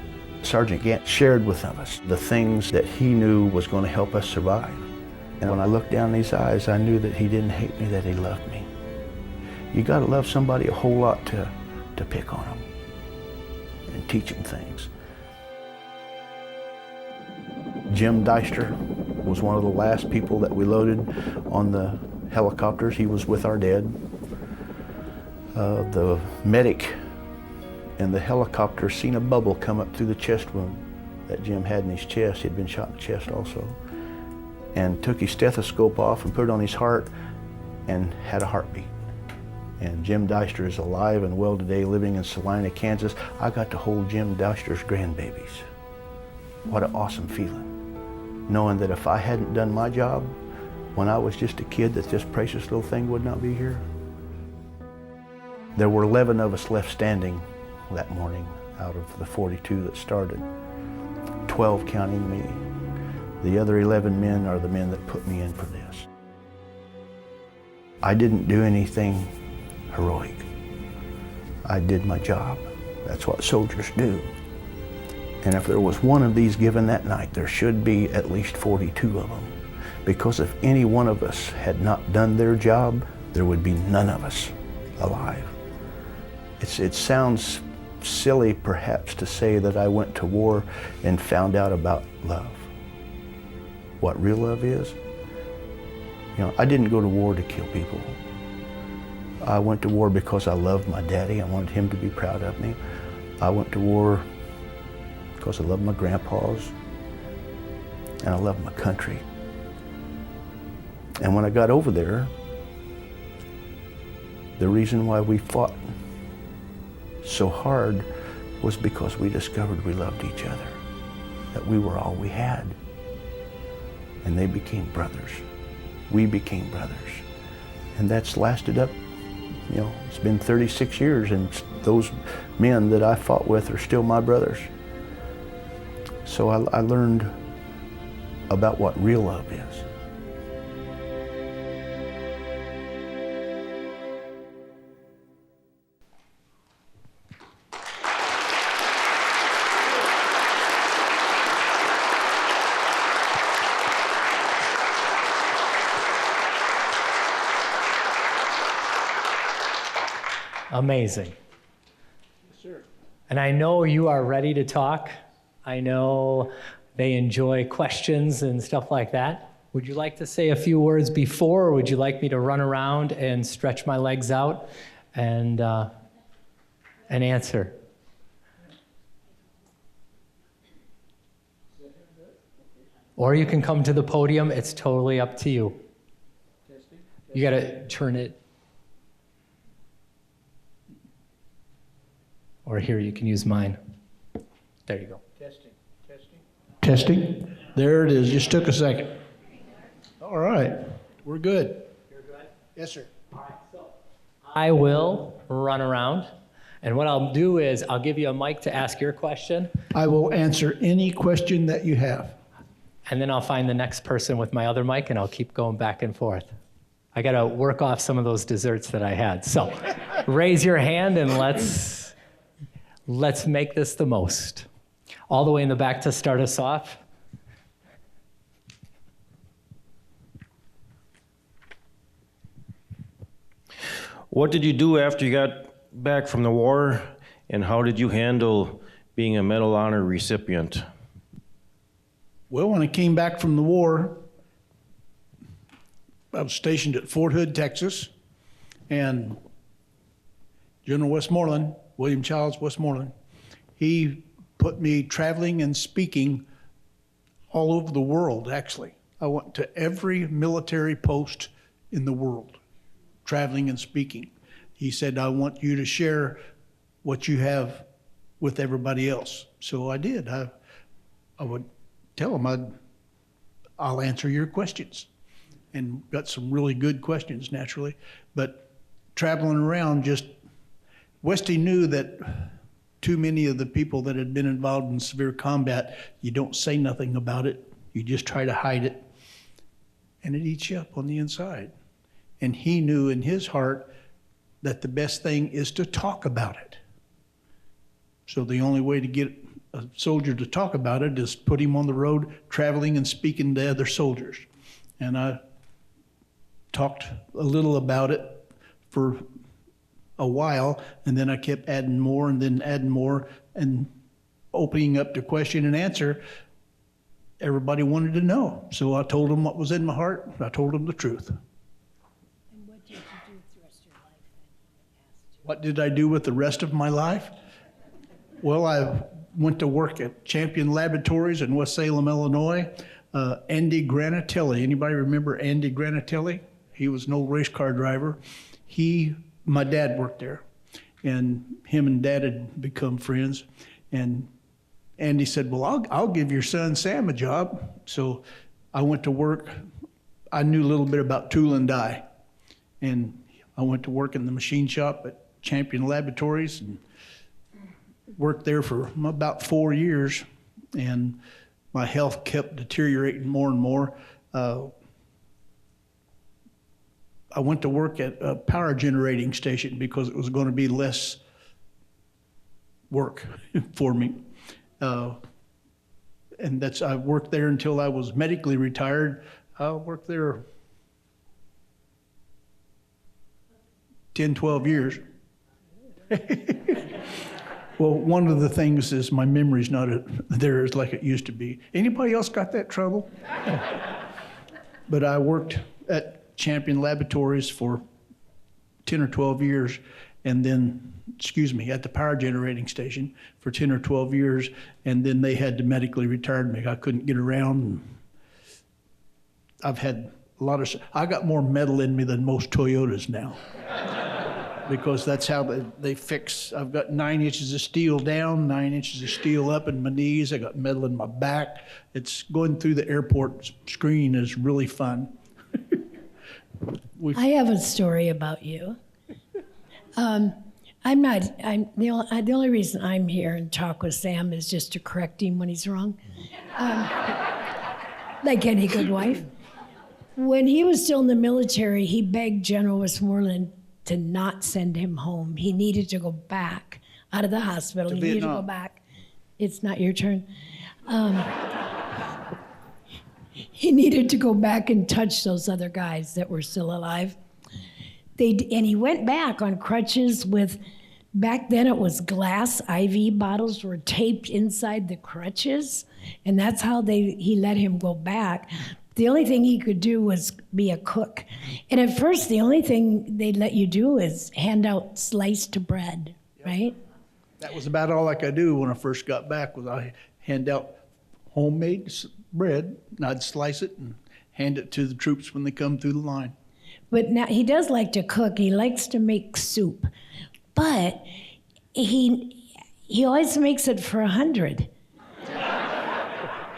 Sergeant Gant shared with us the things that he knew was going to help us survive. And when I looked down in his eyes, I knew that he didn't hate me, that he loved me. You got to love somebody a whole lot to pick on them and teach them things. Jim Deister was one of the last people that we loaded on the helicopters. He was with our dead. The medic in the helicopter seen a bubble come up through the chest wound that Jim had in his chest. He'd been shot in the chest also. And took his stethoscope off and put it on his heart and had a heartbeat. And Jim Deister is alive and well today, living in Salina, Kansas. I got to hold Jim Deister's grandbabies. What an awesome feeling, knowing that if I hadn't done my job when I was just a kid, that this precious little thing would not be here. There were 11 of us left standing that morning out of the 42 that started. 12 counting me. The other 11 men are the men that put me in for this. I didn't do anything heroic. I did my job. That's what soldiers do. And if there was one of these given that night, there should be at least 42 of them. Because if any one of us had not done their job, there would be none of us alive. It sounds silly perhaps to say that I went to war and found out about love. What real love is? You know, I didn't go to war to kill people. I went to war because I loved my daddy. I wanted him to be proud of me. I went to war because I loved my grandpas and I loved my country. And when I got over there, the reason why we fought so hard was because we discovered we loved each other, that we were all we had. And they became brothers. We became brothers. And that's lasted up, you know, it's been 36 years and those men that I fought with are still my brothers. So I learned about what real love is. Amazing. Yes, sir. And I know you are ready to talk. I know they enjoy questions and stuff like that. Would you like to say a few words before, or would you like me to run around and stretch my legs out and answer? Or you can come to the podium. It's totally up to you. You got to turn it. Or here, you can use mine. There you go. Testing, testing. Testing. There it is. Just took a second. All right. We're good. You're good? Yes, sir. All right, so I will run around. And what I'll do is I'll give you a mic to ask your question. I will answer any question that you have. And then I'll find the next person with my other mic, and I'll keep going back and forth. I got to work off some of those desserts that I had. So raise your hand, and let's make this the most. All the way in the back to start us off. What did you do after you got back from the war, and how did you handle being a Medal of Honor recipient? Well, when I came back from the war, I was stationed at Fort Hood, Texas, and General Westmoreland, William Childs Westmoreland, he put me traveling and speaking all over the world, actually. I went to every military post in the world, traveling and speaking. He said, I want you to share what you have with everybody else. So I did. I would tell him I'll answer your questions, and got some really good questions, naturally. But traveling around, just Westy knew that too many of the people that had been involved in severe combat, you don't say nothing about it. You just try to hide it, and it eats you up on the inside. And he knew in his heart that the best thing is to talk about it. So the only way to get a soldier to talk about it is put him on the road traveling and speaking to other soldiers. And I talked a little about it for a while, and then I kept adding more and then adding more and opening up to question and answer. Everybody wanted to know. So I told them what was in my heart. I told them the truth. And what did you do with the rest of your life then? What did I do with the rest of my life? Well, I went to work at Champion Laboratories in West Salem, Illinois. Andy Granatelli, anybody remember Andy Granatelli? He was an old race car driver. My dad worked there, and him and Dad had become friends. And Andy said, well, I'll give your son Sam a job. So I went to work. I knew a little bit about tool and die. And I went to work in the machine shop at Champion Laboratories and worked there for about 4 years. And my health kept deteriorating more and more. I went to work at a power generating station because it was going to be less work for me. And I worked there until I was medically retired. I worked there 10, 12 years. Well, one of the things is my memory's not there as like it used to be. Anybody else got that trouble? But I worked at Champion Laboratories for 10 or 12 years, and then, at the power generating station for 10 or 12 years, and then they had to medically retire me. I couldn't get around. I've had I got more metal in me than most Toyotas now. Because that's how they fix. I've got 9 inches of steel down, 9 inches of steel up in my knees. I got metal in my back. It's going through the airport screen is really fun. I have a story about you. The only reason I'm here and talk with Sam is just to correct him when he's wrong. Like any good wife. When he was still in the military, he begged General Westmoreland to not send him home. He needed to go back out of the hospital. He needed to go back. It's not your turn. He needed to go back and touch those other guys that were still alive. And he went back on crutches with, back then it was glass IV bottles were taped inside the crutches, and that's how he let him go back. The only thing he could do was be a cook. And at first, the only thing they'd let you do is hand out sliced bread, right? That was about all I could do when I first got back, was I hand out homemade bread, and I'd slice it and hand it to the troops when they come through the line. But now he does like to cook. He likes to make soup. But he always makes it for 100.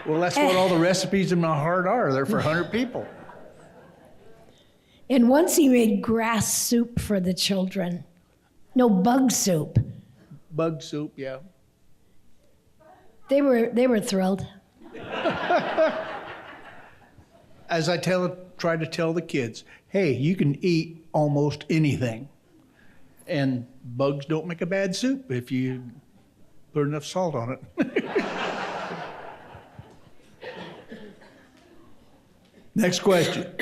Well, that's what all the recipes in my heart are. They're for 100 people. And once he made grass soup for the children. No, bug soup. Bug soup, yeah. They were thrilled. As I try to tell the kids, hey, you can eat almost anything. And bugs don't make a bad soup if you put enough salt on it. Next question.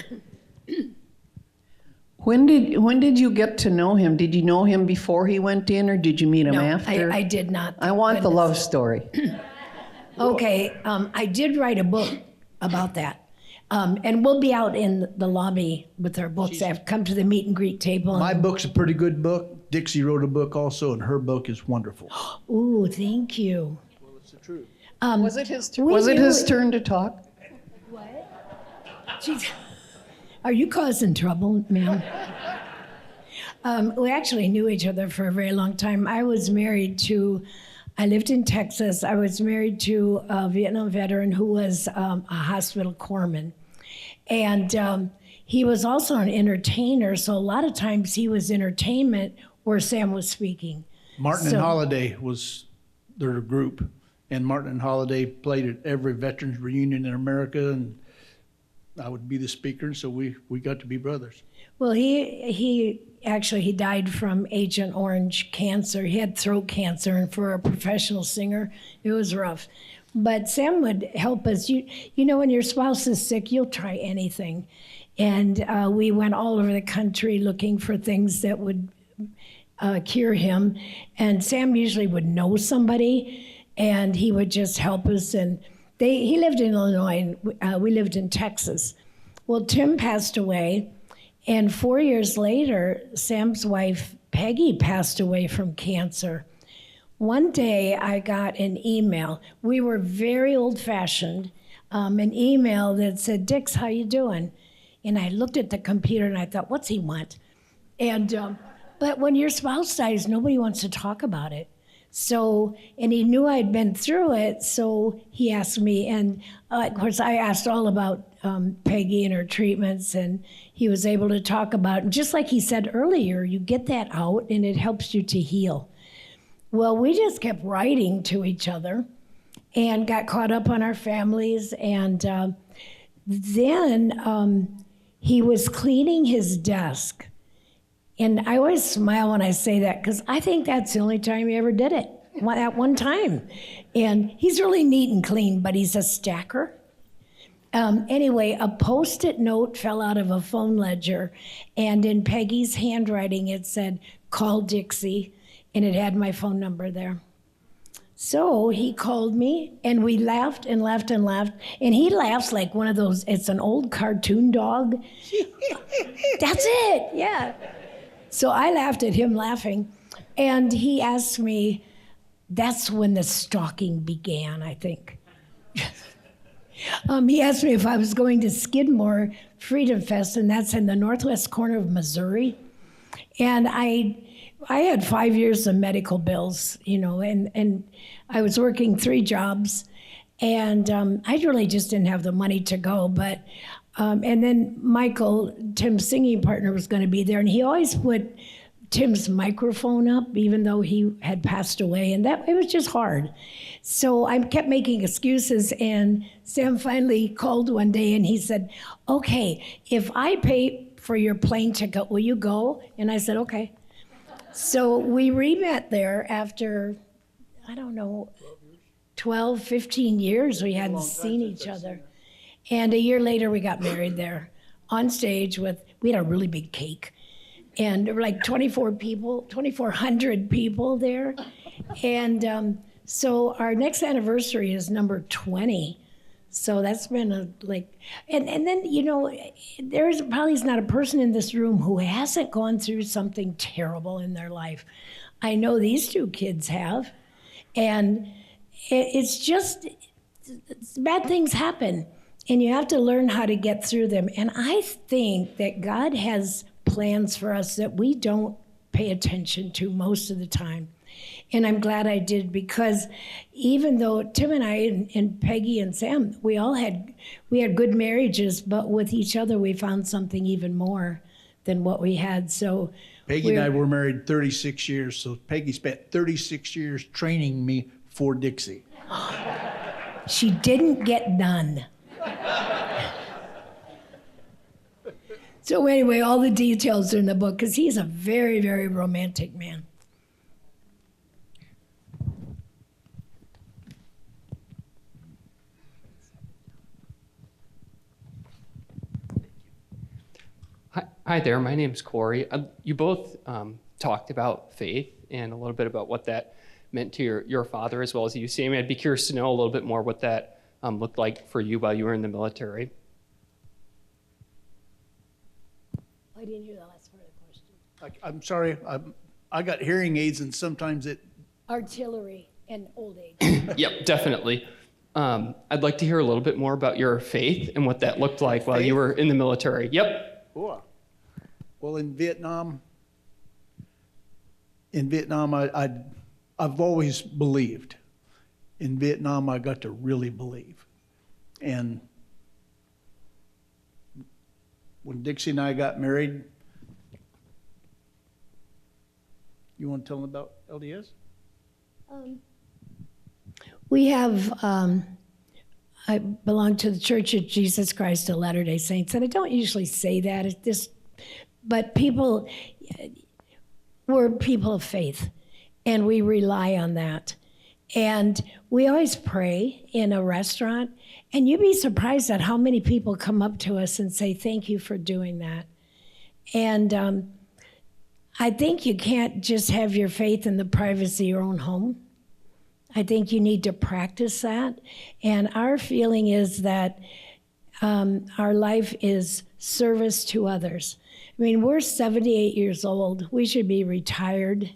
When did you get to know him? Did you know him before he went in, or did you meet him after? I did not. I want the love story. Okay, I did write a book about that. And we'll be out in the lobby with our books. I've come to the meet and greet table. My book's a pretty good book. Dixie wrote a book also, and her book is wonderful. Ooh, thank you. Well, it's the truth. Was it his turn to talk? Jeez. Are you causing trouble, ma'am? We actually knew each other for a very long time. I lived in Texas. I was married to a Vietnam veteran who was a hospital corpsman. And he was also an entertainer, so a lot of times he was entertainment where Sam was speaking. Martin and Holiday was their group, and Martin and Holiday played at every veterans reunion in America, and I would be the speaker, and so we got to be brothers. Well, he died from Agent Orange cancer. He had throat cancer, and for a professional singer, it was rough. But Sam would help us. You know, when your spouse is sick, you'll try anything. And we went all over the country looking for things that would cure him. And Sam usually would know somebody, and he would just help us. And he lived in Illinois, and we lived in Texas. Well, Tim passed away, and 4 years later, Sam's wife, Peggy, passed away from cancer. One day, I got an email. We were very old-fashioned, an email that said, "Dix, how you doing?" And I looked at the computer, and I thought, what's he want? And but when your spouse dies, nobody wants to talk about it. So, and he knew I'd been through it, so he asked me, and of course I asked all about Peggy and her treatments, and he was able to talk about it. Just like he said earlier, you get that out and it helps you to heal. Well, we just kept writing to each other, and got caught up on our families. And then he was cleaning his desk. And I always smile when I say that because I think that's the only time he ever did it, at one time. And he's really neat and clean, but he's a stacker. Anyway, a Post-it note fell out of a phone ledger, and in Peggy's handwriting it said, "Call Dixie," and it had my phone number there. So he called me, and we laughed and laughed and laughed, and he laughs like one of those, it's an old cartoon dog. That's it, yeah. So I laughed at him laughing, and he asked me, that's when the stalking began, I think. He asked me if I was going to Skidmore Freedom Fest, and that's in the northwest corner of Missouri. And I had 5 years of medical bills, and I was working 3 jobs, and I really just didn't have the money to go. But and then Michael, Tim's singing partner, was going to be there, and he always put Tim's microphone up, even though he had passed away, and it was just hard. So I kept making excuses, and Sam finally called one day, and he said, "Okay, if I pay for your plane ticket, will you go?" And I said, "Okay." So we re-met there after, 12, 15 years we hadn't seen each other. And a year later we got married there on stage we had a really big cake. And there were like 2,400 people there. And so our next anniversary is number 20. So that's been and then, there's probably not a person in this room who hasn't gone through something terrible in their life. I know these 2 kids have. And it's just, bad things happen. And you have to learn how to get through them. And I think that God has plans for us that we don't pay attention to most of the time. And I'm glad I did, because even though Tim and I and Peggy and Sam, we had good marriages, but with each other we found something even more than what we had. So Peggy and I were married 36 years, so Peggy spent 36 years training me for Dixie. She didn't get none. So anyway, all the details are in the book, because he's a very, very romantic man. Hi there, my name's Corey. You both talked about faith and a little bit about what that meant to your father as well as you, Sammy. I'd be curious to know a little bit more what that looked like for you while you were in the military. I didn't hear the last part of the question. I'm sorry, I got hearing aids, and sometimes Artillery and old age. Yep, definitely. I'd like to hear a little bit more about your faith and what that looked like while you were in the military. Yep. Cool. Well, in Vietnam, I've always believed. In Vietnam, I got to really believe. And when Dixie and I got married, you want to tell them about LDS? We have, I belong to the Church of Jesus Christ of Latter-day Saints, and I don't usually say that, but we're people of faith, and we rely on that. And we always pray in a restaurant, and you'd be surprised at how many people come up to us and say, "Thank you for doing that." And I think you can't just have your faith in the privacy of your own home. I think you need to practice that. And our feeling is that our life is service to others. I mean, we're 78 years old. We should be retired.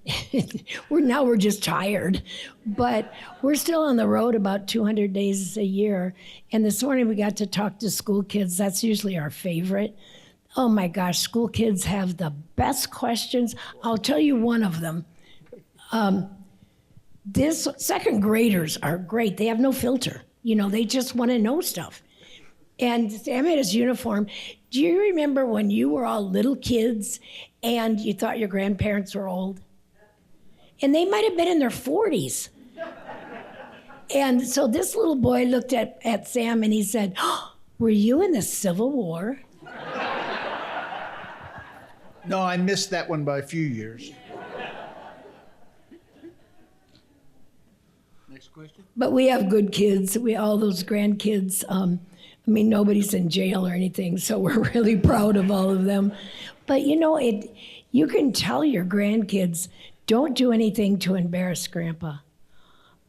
We're just tired. But we're still on the road about 200 days a year. And this morning we got to talk to school kids. That's usually our favorite. Oh my gosh, school kids have the best questions. I'll tell you one of them. This second graders are great. They have no filter. They just want to know stuff. And Sam had his uniform. Do you remember when you were all little kids and you thought your grandparents were old? And they might have been in their 40s. And so this little boy looked at Sam and he said, oh, were you in the Civil War? No, I missed that one by a few years. Next question. But we have good kids. All those grandkids. I mean, nobody's in jail or anything, so we're really proud of all of them. But you can tell your grandkids, don't do anything to embarrass Grandpa.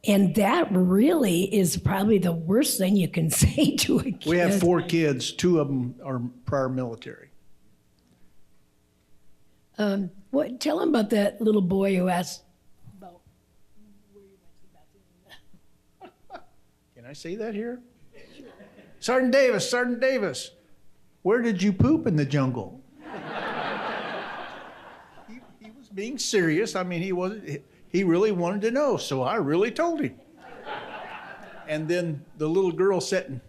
And that really is probably the worst thing you can say to a kid. We have 4 kids. 2 of them are prior military. Tell them about that little boy who asked about where you went to the bathroom. Can I say that here? Sergeant Davis, where did you poop in the jungle? He was being serious. I mean, he really wanted to know, so I really told him. And then the little girl sitting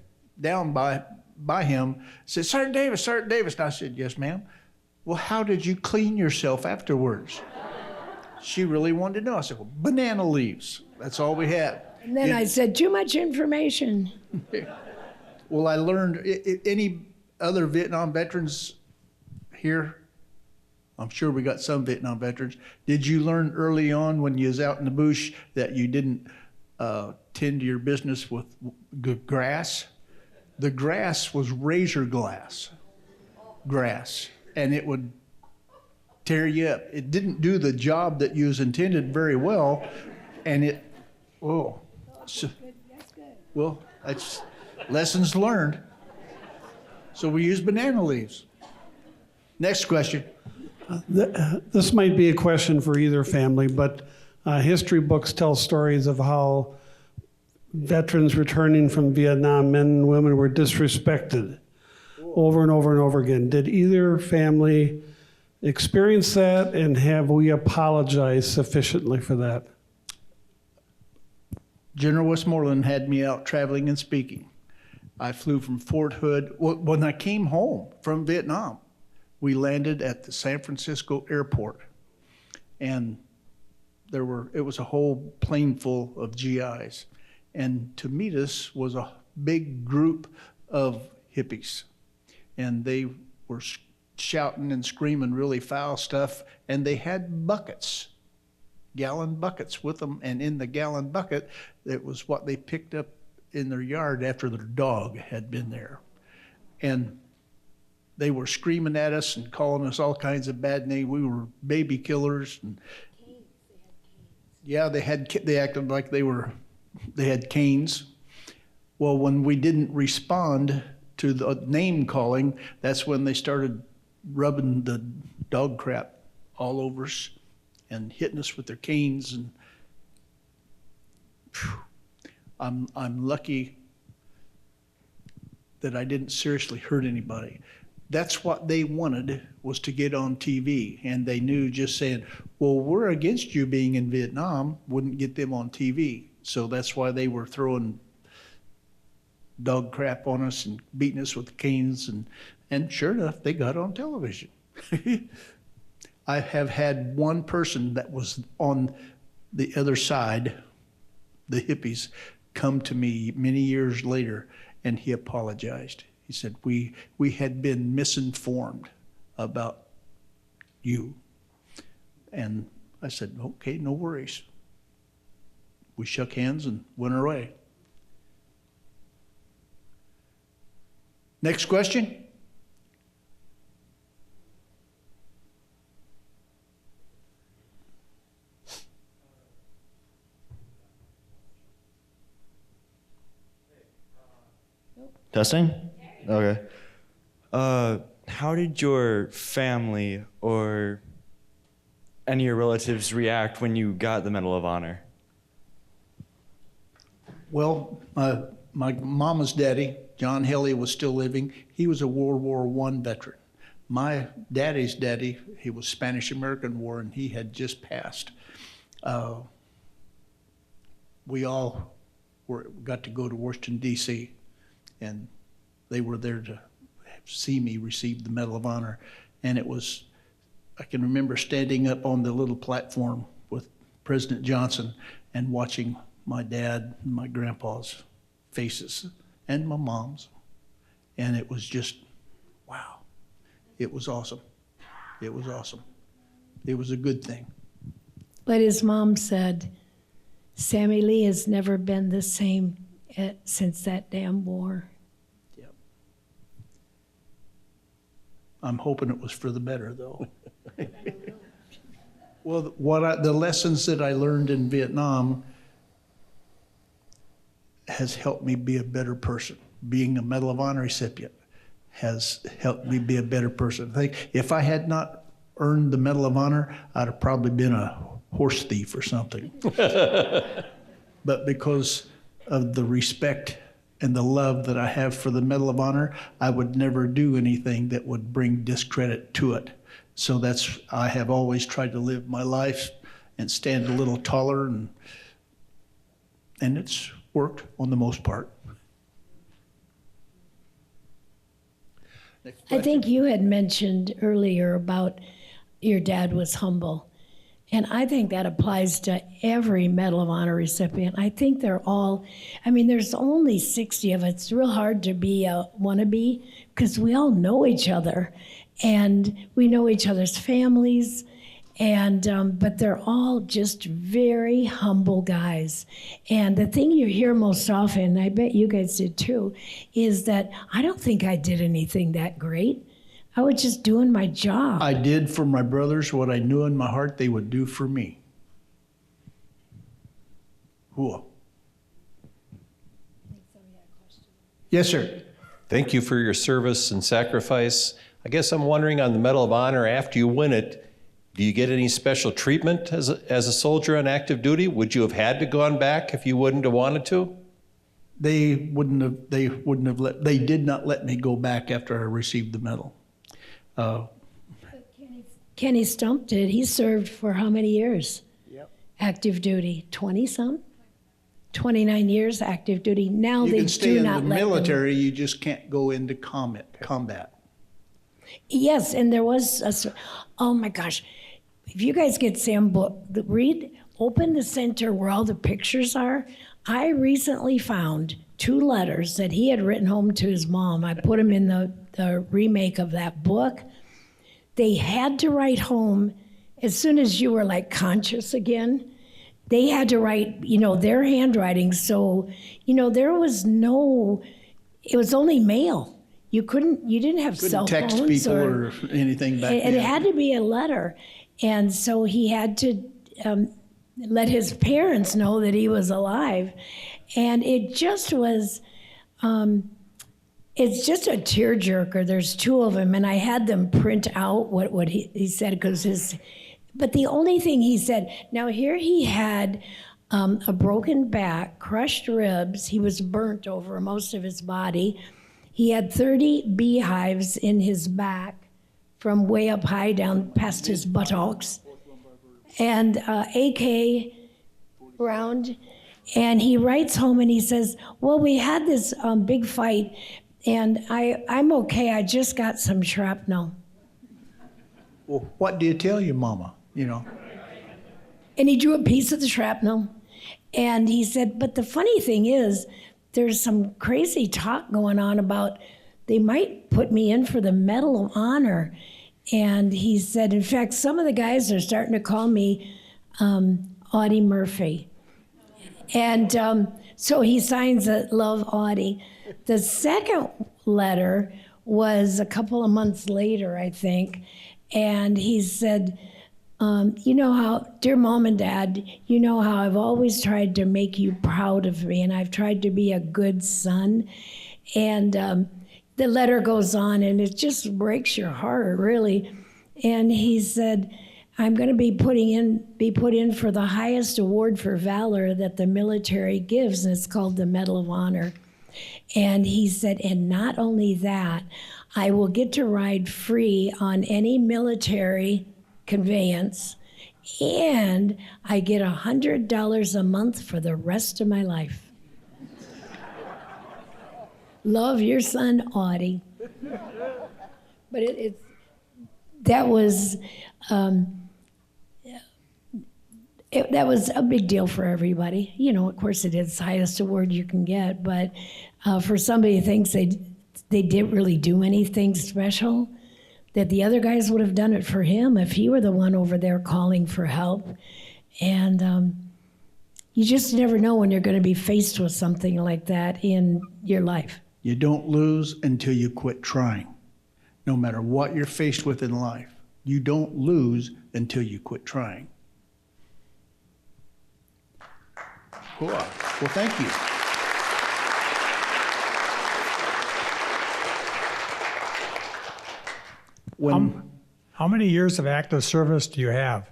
down by him said, Sergeant Davis. And I said, yes, ma'am. Well, how did you clean yourself afterwards? She really wanted to know. I said, well, banana leaves. That's all we had. And then I said, too much information. Well, I learned, any other Vietnam veterans here? I'm sure we got some Vietnam veterans. Did you learn early on when you was out in the bush that you didn't tend to your business with grass? The grass was razor grass, and it would tear you up. It didn't do the job that you was intended very well, and well, that's lessons learned. So we use banana leaves. Next question. This might be a question for either family, but history books tell stories of how veterans returning from Vietnam, men and women, were disrespected over and over and over again. Did either family experience that, and have we apologized sufficiently for that? General Westmoreland had me out traveling and speaking. I flew from Fort Hood. When I came home from Vietnam, we landed at the San Francisco airport, and it was a whole plane full of GIs. And to meet us was a big group of hippies. And they were shouting and screaming really foul stuff, and they had buckets, gallon buckets with them, and in the gallon bucket, it was what they picked up in their yard after their dog had been there. And they were screaming at us and calling us all kinds of bad names. We were baby killers. And yeah, they acted like they had canes. Well, when we didn't respond to the name calling, that's when they started rubbing the dog crap all over us and hitting us with their canes. And I'm lucky that I didn't seriously hurt anybody. That's what they wanted, was to get on TV. And they knew just saying, well, we're against you being in Vietnam, wouldn't get them on TV. So that's why they were throwing dog crap on us and beating us with canes. And sure enough, they got on television. I have had one person that was on the other side, the hippies, come to me many years later, and he apologized. He said, we had been misinformed about you. And I said, okay, no worries. We shook hands and went our way. Next question. Testing? Okay. How did your family or any of your relatives react when you got the Medal of Honor? Well, my mama's daddy, John Haley, was still living. He was a World War I veteran. My daddy's daddy, he was Spanish-American War, and he had just passed. We all got to go to Washington, D.C., and they were there to see me receive the Medal of Honor. And I can remember standing up on the little platform with President Johnson and watching my dad and my grandpa's faces and my mom's. And it was just, wow. It was awesome. It was awesome. It was a good thing. But his mom said, Sammy Lee has never been the same since that damn war. Yep. I'm hoping it was for the better, though. Well, the lessons that I learned in Vietnam has helped me be a better person. Being a Medal of Honor recipient has helped me be a better person. I think if I had not earned the Medal of Honor, I'd have probably been a horse thief or something. But because of the respect and the love that I have for the Medal of Honor, I would never do anything that would bring discredit to it. So I have always tried to live my life and stand a little taller, and it's worked on the most part. I think you had mentioned earlier about your dad was humble. And I think that applies to every Medal of Honor recipient. I think they're all, there's only 60 of us. It's real hard to be a wannabe because we all know each other and we know each other's families. And but they're all just very humble guys. And the thing you hear most often, and I bet you guys did too, is that I don't think I did anything that great. I was just doing my job. I did for my brothers what I knew in my heart they would do for me. Cool. Yes, sir. Thank you for your service and sacrifice. I guess I'm wondering on the Medal of Honor, after you win it, do you get any special treatment as a soldier on active duty? Would you have had to gone back if you wouldn't have wanted to? They did not let me go back after I received the medal. Kenny Stumpf did. He served for how many years? Yep. Active duty, 20-some? 29 years active duty. Now you they can stay do in not the let military, them. you just can't go into combat. Yes, and there was oh my gosh. If you guys get Sam book, open the center where all the pictures are. I recently found 2 letters that he had written home to his mom. I put them in the remake of that book. They had to write home as soon as you were like conscious again. They had to write, their handwriting. So, there was it was only mail. You didn't have cell phones. Couldn't text people or anything back then. It had to be a letter. And so he had to let his parents know that he was alive. And it just was, it's just a tearjerker. There's 2 of them, and I had them print out what he said, because but the only thing he said, now here he had a broken back, crushed ribs. He was burnt over most of his body. He had 30 beehives in his back from way up high down past his buttocks, and AK round. And he writes home and he says, well, we had this big fight, and I'm okay. I just got some shrapnel. Well, what do you tell your mama, And he drew a piece of the shrapnel. And he said, but the funny thing is, there's some crazy talk going on about they might put me in for the Medal of Honor. And he said, in fact, some of the guys are starting to call me Audie Murphy. And so he signs it, Love Audie. The second letter was a couple of months later, I think. And he said, dear Mom and Dad, you know how I've always tried to make you proud of me, and I've tried to be a good son. And the letter goes on, and it just breaks your heart, really. And he said, I'm going to be put in for the highest award for valor that the military gives, and it's called the Medal of Honor. And he said, and not only that, I will get to ride free on any military conveyance, and I get $100 a month for the rest of my life. Love, your son, Audie. But that was, that was a big deal for everybody. You know, of course, it is the highest award you can get, but for somebody who thinks they didn't really do anything special, that the other guys would have done it for him if he were the one over there calling for help. And you just never know when you're going to be faced with something like that in your life. You don't lose until you quit trying. No matter what you're faced with in life, you don't lose until you quit trying. Cool. Well, thank you. How many years of active service do you have?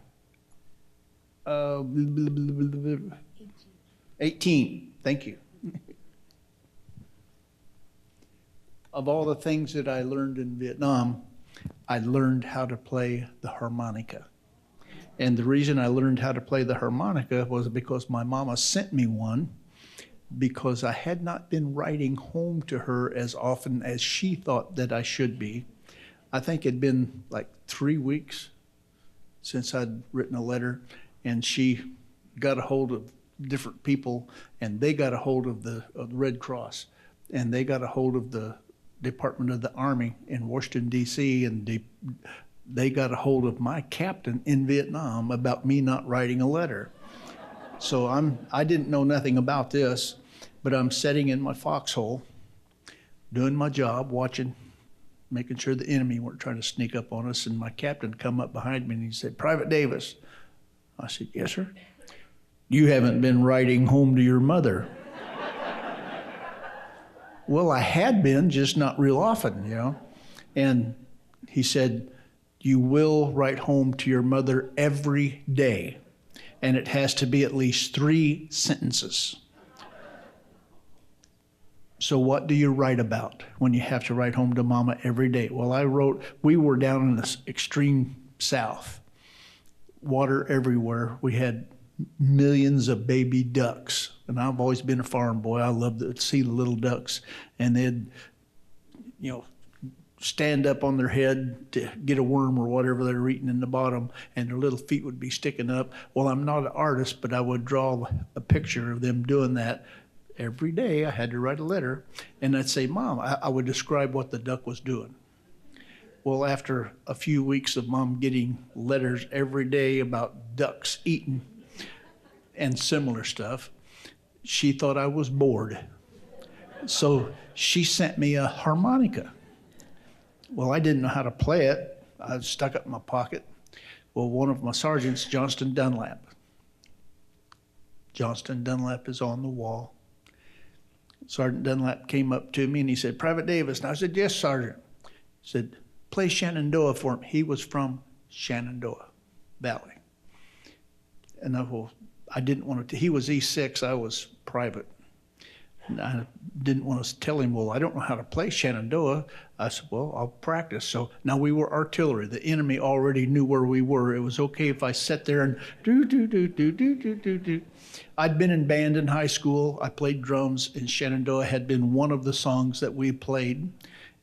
18. Thank you. Of all the things that I learned in Vietnam, I learned how to play the harmonica. And the reason I learned how to play the harmonica was because my mama sent me one, because I had not been writing home to her as often as she thought that I should be. I think it'd been like 3 weeks since I'd written a letter, and she got a hold of different people, and they got a hold of the Red Cross, and they got a hold of the Department of the Army in Washington, D.C., and they got a hold of my captain in Vietnam about me not writing a letter. So I didn't know nothing about this, but I'm sitting in my foxhole, doing my job, watching, making sure the enemy weren't trying to sneak up on us, and my captain come up behind me and he said, "Private Davis." I said, "Yes, sir." "You haven't been writing home to your mother." Well, I had been, just not real often, you know. And he said, "You will write home to your mother every day, and it has to be at least 3 sentences." So what do you write about when you have to write home to mama every day? Well, I wrote, we were down in the extreme south, water everywhere. We had millions of baby ducks, and I've always been a farm boy. I love to see the little ducks, and they'd, you know, stand up on their head to get a worm or whatever they're eating in the bottom, and their little feet would be sticking up. Well, I'm not an artist, but I would draw a picture of them doing that. Every day I had to write a letter, and I'd say, "Mom," I would describe what the duck was doing. Well, after a few weeks of Mom getting letters every day about ducks eating and similar stuff, she thought I was bored. So she sent me a harmonica. Well, I didn't know how to play it. I stuck it in my pocket. Well, one of my sergeants, Johnston Dunlap is on the wall. Sergeant Dunlap came up to me and he said, "Private Davis." And I said, "Yes, Sergeant." He said, "Play Shenandoah for him." He was from Shenandoah Valley. And I didn't want to, he was E6, I was private. And I didn't want to tell him, "Well, I don't know how to play Shenandoah." I said, "Well, I'll practice." So now we were artillery. The enemy already knew where we were. It was okay if I sat there and do. I'd been in band in high school. I played drums, and Shenandoah had been one of the songs that we played,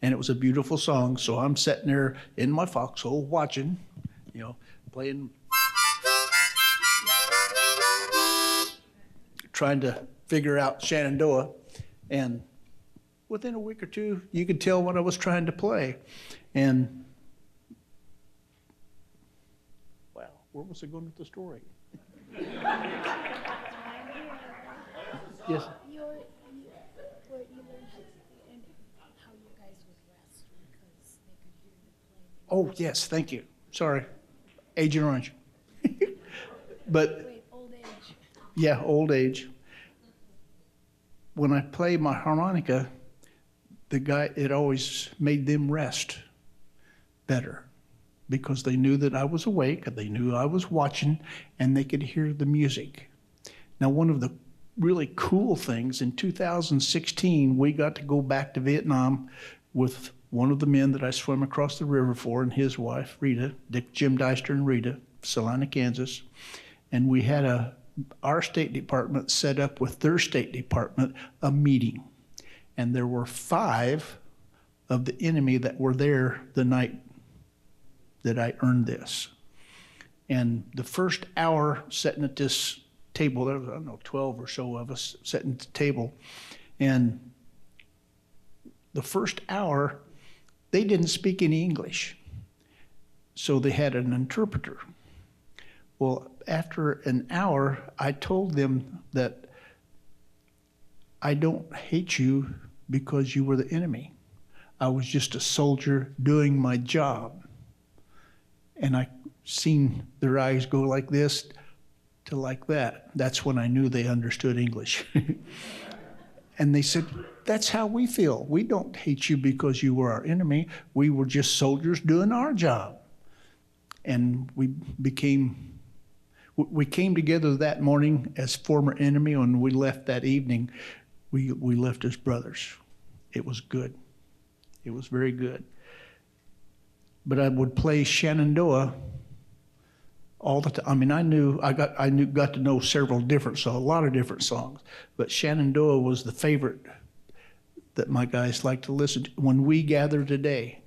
and it was a beautiful song. So I'm sitting there in my foxhole watching, you know, playing, trying to figure out Shenandoah, and within a week or two, you could tell what I was trying to play. And, wow, where was I going with the story? Yes? Oh, yes, thank you. Sorry, Agent Orange. But, old age. Yeah, old age. When I play my harmonica, it always made them rest better, because they knew that I was awake, they knew I was watching, and they could hear the music. Now, one of the really cool things, in 2016, we got to go back to Vietnam with one of the men that I swam across the river for and his wife, Rita, Jim Dyster and Rita, Salina, Kansas, and we had our State Department set up with their State Department a meeting. And there were 5 of the enemy that were there the night that I earned this. And the first hour sitting at this table, there was, I don't know, 12 or so of us sitting at the table. And the first hour, they didn't speak any English. So they had an interpreter. Well, after an hour, I told them that I don't hate you because you were the enemy. I was just a soldier doing my job. And I seen their eyes go like this to like that. That's when I knew they understood English. And they said, that's how we feel. We don't hate you because you were our enemy. We were just soldiers doing our job. And we came together that morning as former enemy. When we left that evening, we left as brothers. It was good. It was very good. But I would play Shenandoah all the time. I mean, I got to know several different songs, a lot of different songs. But Shenandoah was the favorite that my guys like to listen to. When we gather today,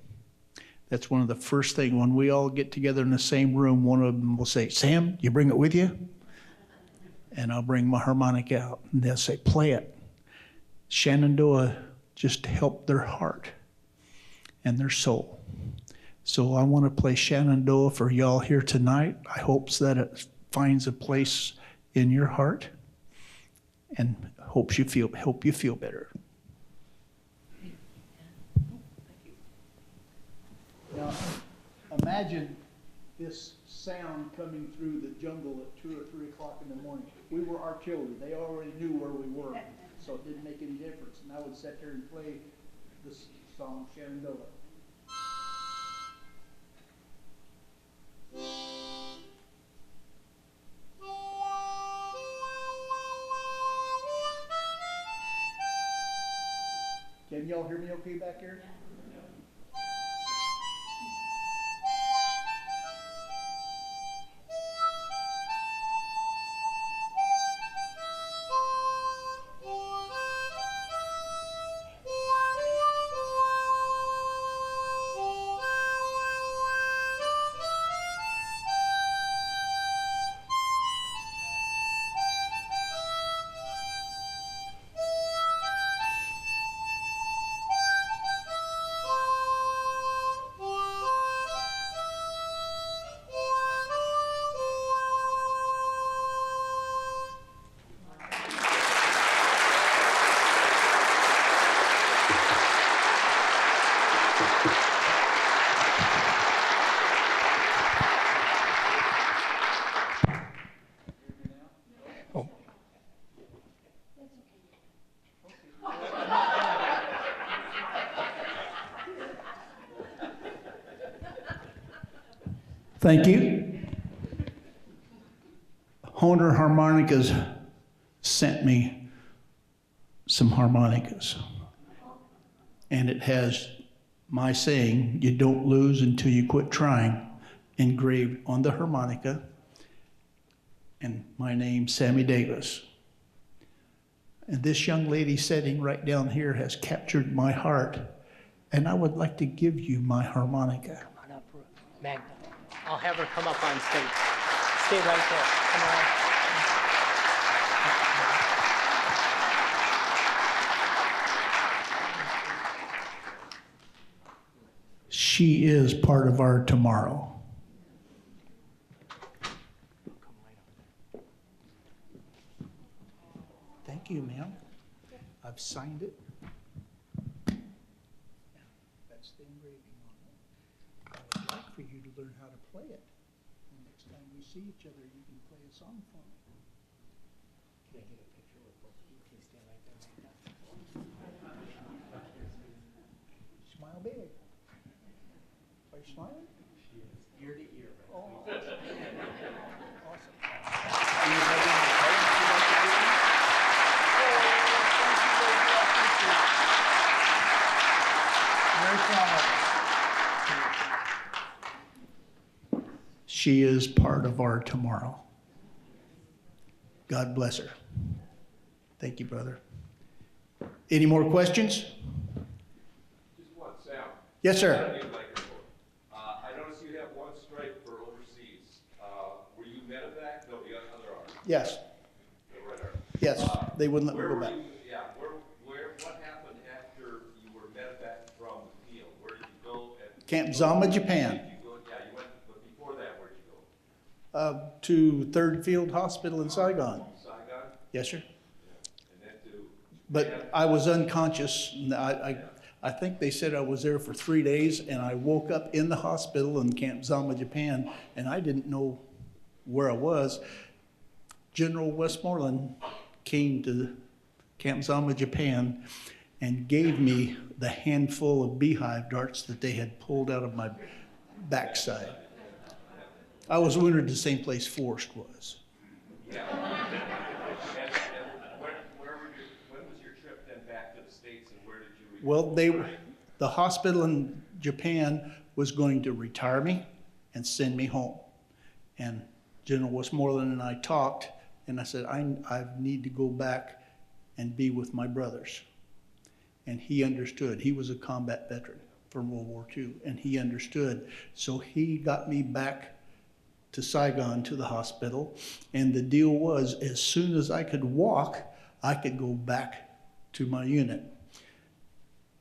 that's one of the first things. When we all get together in the same room, one of them will say, Sam, you bring it with you? And I'll bring my harmonica out. And they'll say, play it. Shenandoah just helped their heart and their soul. So I want to play Shenandoah for y'all here tonight. I hope that it finds a place in your heart and hope you feel better. Now, imagine this sound coming through the jungle at 2 or 3 o'clock in the morning. We were artillery. They already knew where we were, so it didn't make any difference. And I would sit there and play this song, Shenandoah. Can y'all hear me okay back here? Thank you. Honer Harmonicas sent me some harmonicas. And it has my saying, you don't lose until you quit trying, engraved on the harmonica. And my name, Sammy Davis. And this young lady sitting right down here has captured my heart. And I would like to give you my harmonica. Come on up, Magna. I'll have her come up on stage. Stay right there. Come on. She is part of our tomorrow. Thank you, ma'am. I've signed it. That's the engraving on it. I would like for you to learn how to play it. And next time we see each other, you can play a song for me. Can I get a picture with both of you? Can you stand right there? Smile big. Are you smiling? She is. Ear to ear. Oh, awesome. Do you have any cards you'd like to do? Very proud of her. She is part of our tomorrow. God bless her. Thank you, brother. Any more questions? Just one, Sam. Yes, sir. I noticed you have one stripe for overseas. medevac? No, the other arm. Yes. The right arm. Yes, they wouldn't let me Where go were back. you, what happened after you were medevac from the field? Where did you go? Camp Zama, Japan. Yeah, you went, but before that, where'd you go? To Third Field Hospital in Saigon. Saigon? Yes, sir. And then to. But I was unconscious. And I think they said I was there for 3 days, and I woke up in the hospital in Camp Zama, Japan, and I didn't know where I was. General Westmoreland came to Camp Zama, Japan, and gave me the handful of beehive darts that they had pulled out of my backside. I was wounded the same place Forrest was. Yeah. When was your trip then back to the States, and where did you? Well, the hospital in Japan was going to retire me and send me home. And General Westmoreland and I talked, and I said, I need to go back and be with my brothers. And he understood. He was a combat veteran from World War II, and he understood. So he got me back to Saigon, to the hospital, and the deal was, as soon as I could walk, I could go back to my unit.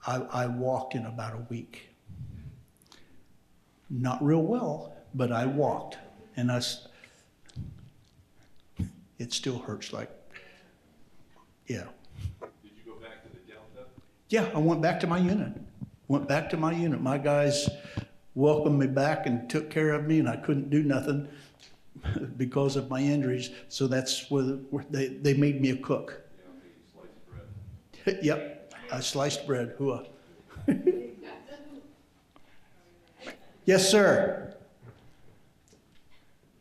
I walked in about a week. Not real well, but I walked, and it still hurts like, yeah. Did you go back to the Delta? Yeah, I went back to my unit. My guys welcomed me back and took care of me, and I couldn't do nothing because of my injuries. So that's where they made me a cook. Yeah, sliced bread. Yep, I sliced bread. Hua. Yes, sir.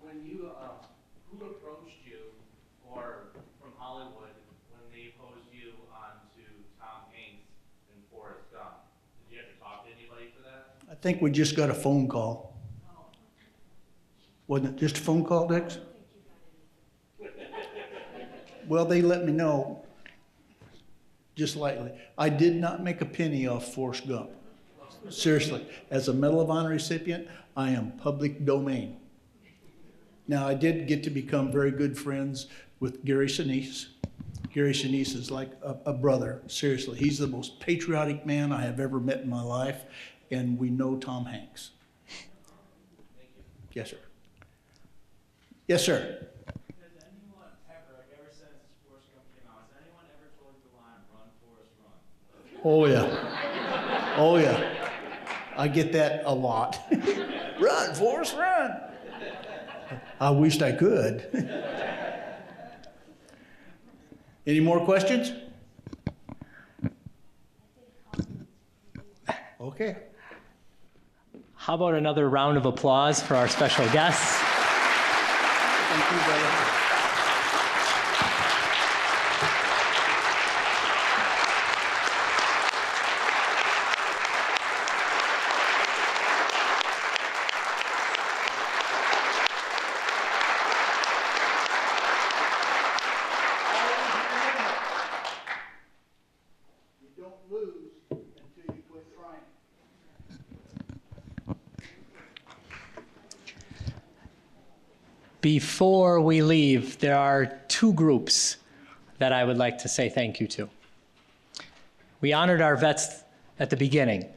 When you, who approached you, or from Hollywood, when they posed you onto Tom Hanks in Forrest Gump? Did you have to talk to anybody for that? I think we just got a phone call. Wasn't it just a phone call, Dex? Well, they let me know, just lightly. I did not make a penny off Forrest Gump. Seriously, as a Medal of Honor recipient, I am public domain. Now, I did get to become very good friends with Gary Sinise. Gary Sinise is like a brother, seriously. He's the most patriotic man I have ever met in my life, and we know Tom Hanks. Yes, sir. Yes, sir. Has anyone ever since Forrest Gump came out, has anyone ever told you the line, "Run, Forrest, run"? Oh, yeah. Oh, yeah. I get that a lot. Run, Forrest, run. I wished I could. Any more questions? Okay. How about another round of applause for our special guests? Thank you, brother. You don't lose until you quit trying. Before we leave, there are two groups that I would like to say thank you to. We honored our vets at the beginning.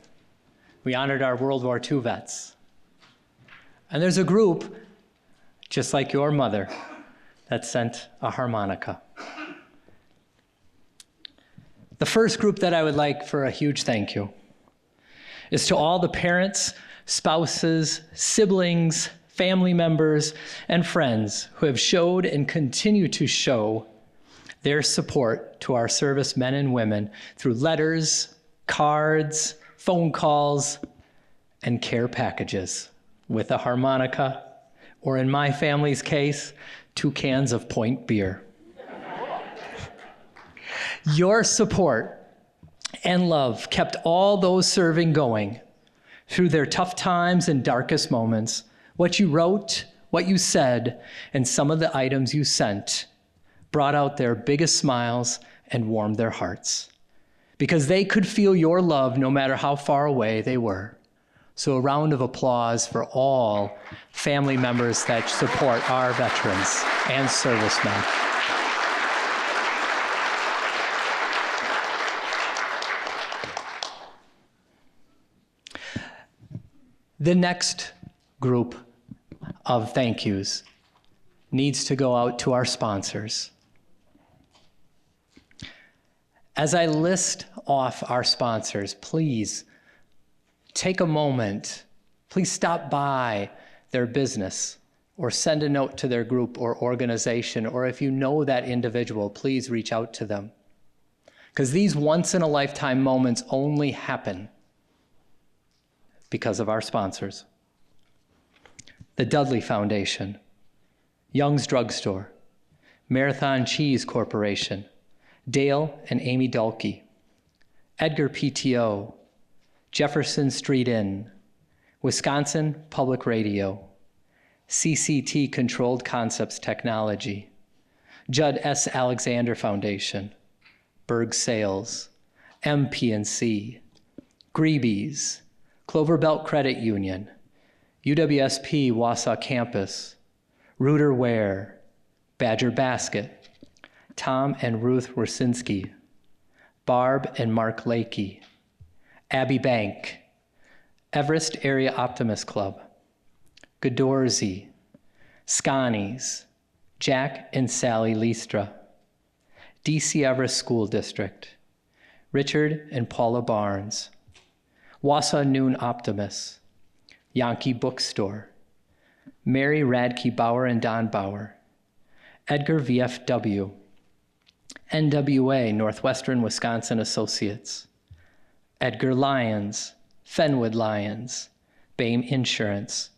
We honored our World War II vets. And there's a group, just like your mother, that sent a harmonica. The first group that I would like for a huge thank you is to all the parents, spouses, siblings, family members, and friends who have showed and continue to show their support to our servicemen and women through letters, cards, phone calls, and care packages with a harmonica, or in my family's case, 2 cans of Point beer. Your support and love kept all those serving going through their tough times and darkest moments. What you wrote, what you said, and some of the items you sent brought out their biggest smiles and warmed their hearts, because they could feel your love no matter how far away they were. So a round of applause for all family members that support our veterans and servicemen. The next group of thank yous needs to go out to our sponsors. As I list off our sponsors, please take a moment. Please stop by their business or send a note to their group or organization, or if you know that individual, please reach out to them. Because these once-in-a-lifetime moments only happen because of our sponsors. The Dudley Foundation, Young's Drugstore, Marathon Cheese Corporation, Dale and Amy Dalkey, Edgar PTO, Jefferson Street Inn, Wisconsin Public Radio, CCT Controlled Concepts Technology, Judd S. Alexander Foundation, Berg Sales, MP&C, Greeby's, Clover Belt Credit Union, UWSP Wausau Campus, Reuter Ware, Badger Basket, Tom and Ruth Wersinski, Barb and Mark Lakey, Abbey Bank, Everest Area Optimist Club, Godorsey, Scanies, Jack and Sally Listra, DC Everest School District, Richard and Paula Barnes, Wausau Noon Optimists, Yankee Bookstore, Mary Radke Bauer and Don Bauer, Edgar VFW, NWA Northwestern Wisconsin Associates, Edgar Lyons, Fenwood Lyons, BAME Insurance,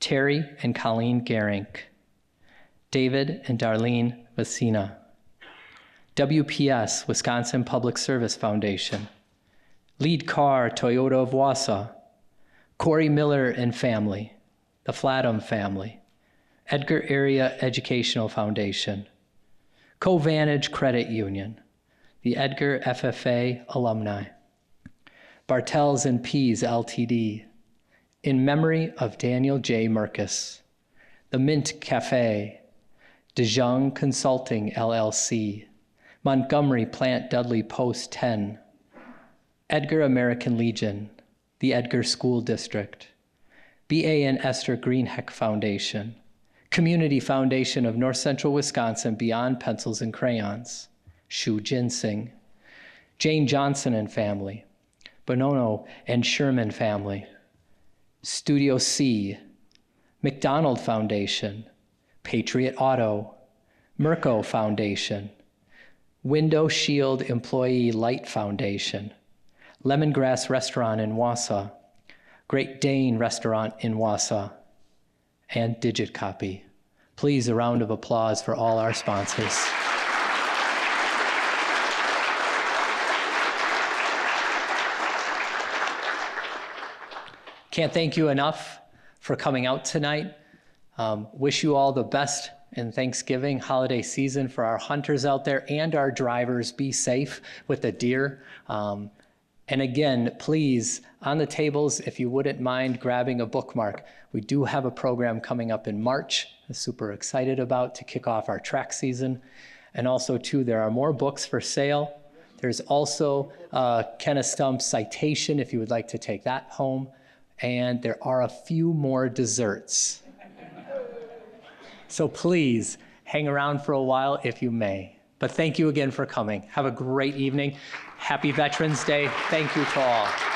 Terry and Colleen Gerink, David and Darlene Vecina, WPS Wisconsin Public Service Foundation, Lead Car Toyota of Wausau, Corey Miller and family, the Flatham family, Edgar Area Educational Foundation, Covantage Credit Union, the Edgar FFA alumni, Bartels and Pease Ltd, in memory of Daniel J. Merkus, the Mint Cafe, DeJong Consulting LLC, Montgomery Plant Dudley Post 10, Edgar American Legion, the Edgar School District, B.A. and Esther Greenheck Foundation, Community Foundation of North Central Wisconsin Beyond Pencils and Crayons, Shu Ginseng, Jane Johnson and family, Bonono and Sherman family, Studio C, McDonald Foundation, Patriot Auto, Merco Foundation, Window Shield Employee Light Foundation, Lemongrass Restaurant in Wausau, Great Dane Restaurant in Wausau, and Digit Copy. Please, a round of applause for all our sponsors. Can't thank you enough for coming out tonight. Wish you all the best in Thanksgiving holiday season. For our hunters out there and our drivers, be safe with the deer. And again, please, on the tables, if you wouldn't mind grabbing a bookmark. We do have a program coming up in March, I'm super excited about, to kick off our track season. And also, too, there are more books for sale. There's also Kenneth Stumpf's citation, if you would like to take that home. And there are a few more desserts. So please, hang around for a while if you may. But thank you again for coming. Have a great evening. Happy Veterans Day. Thank you to all.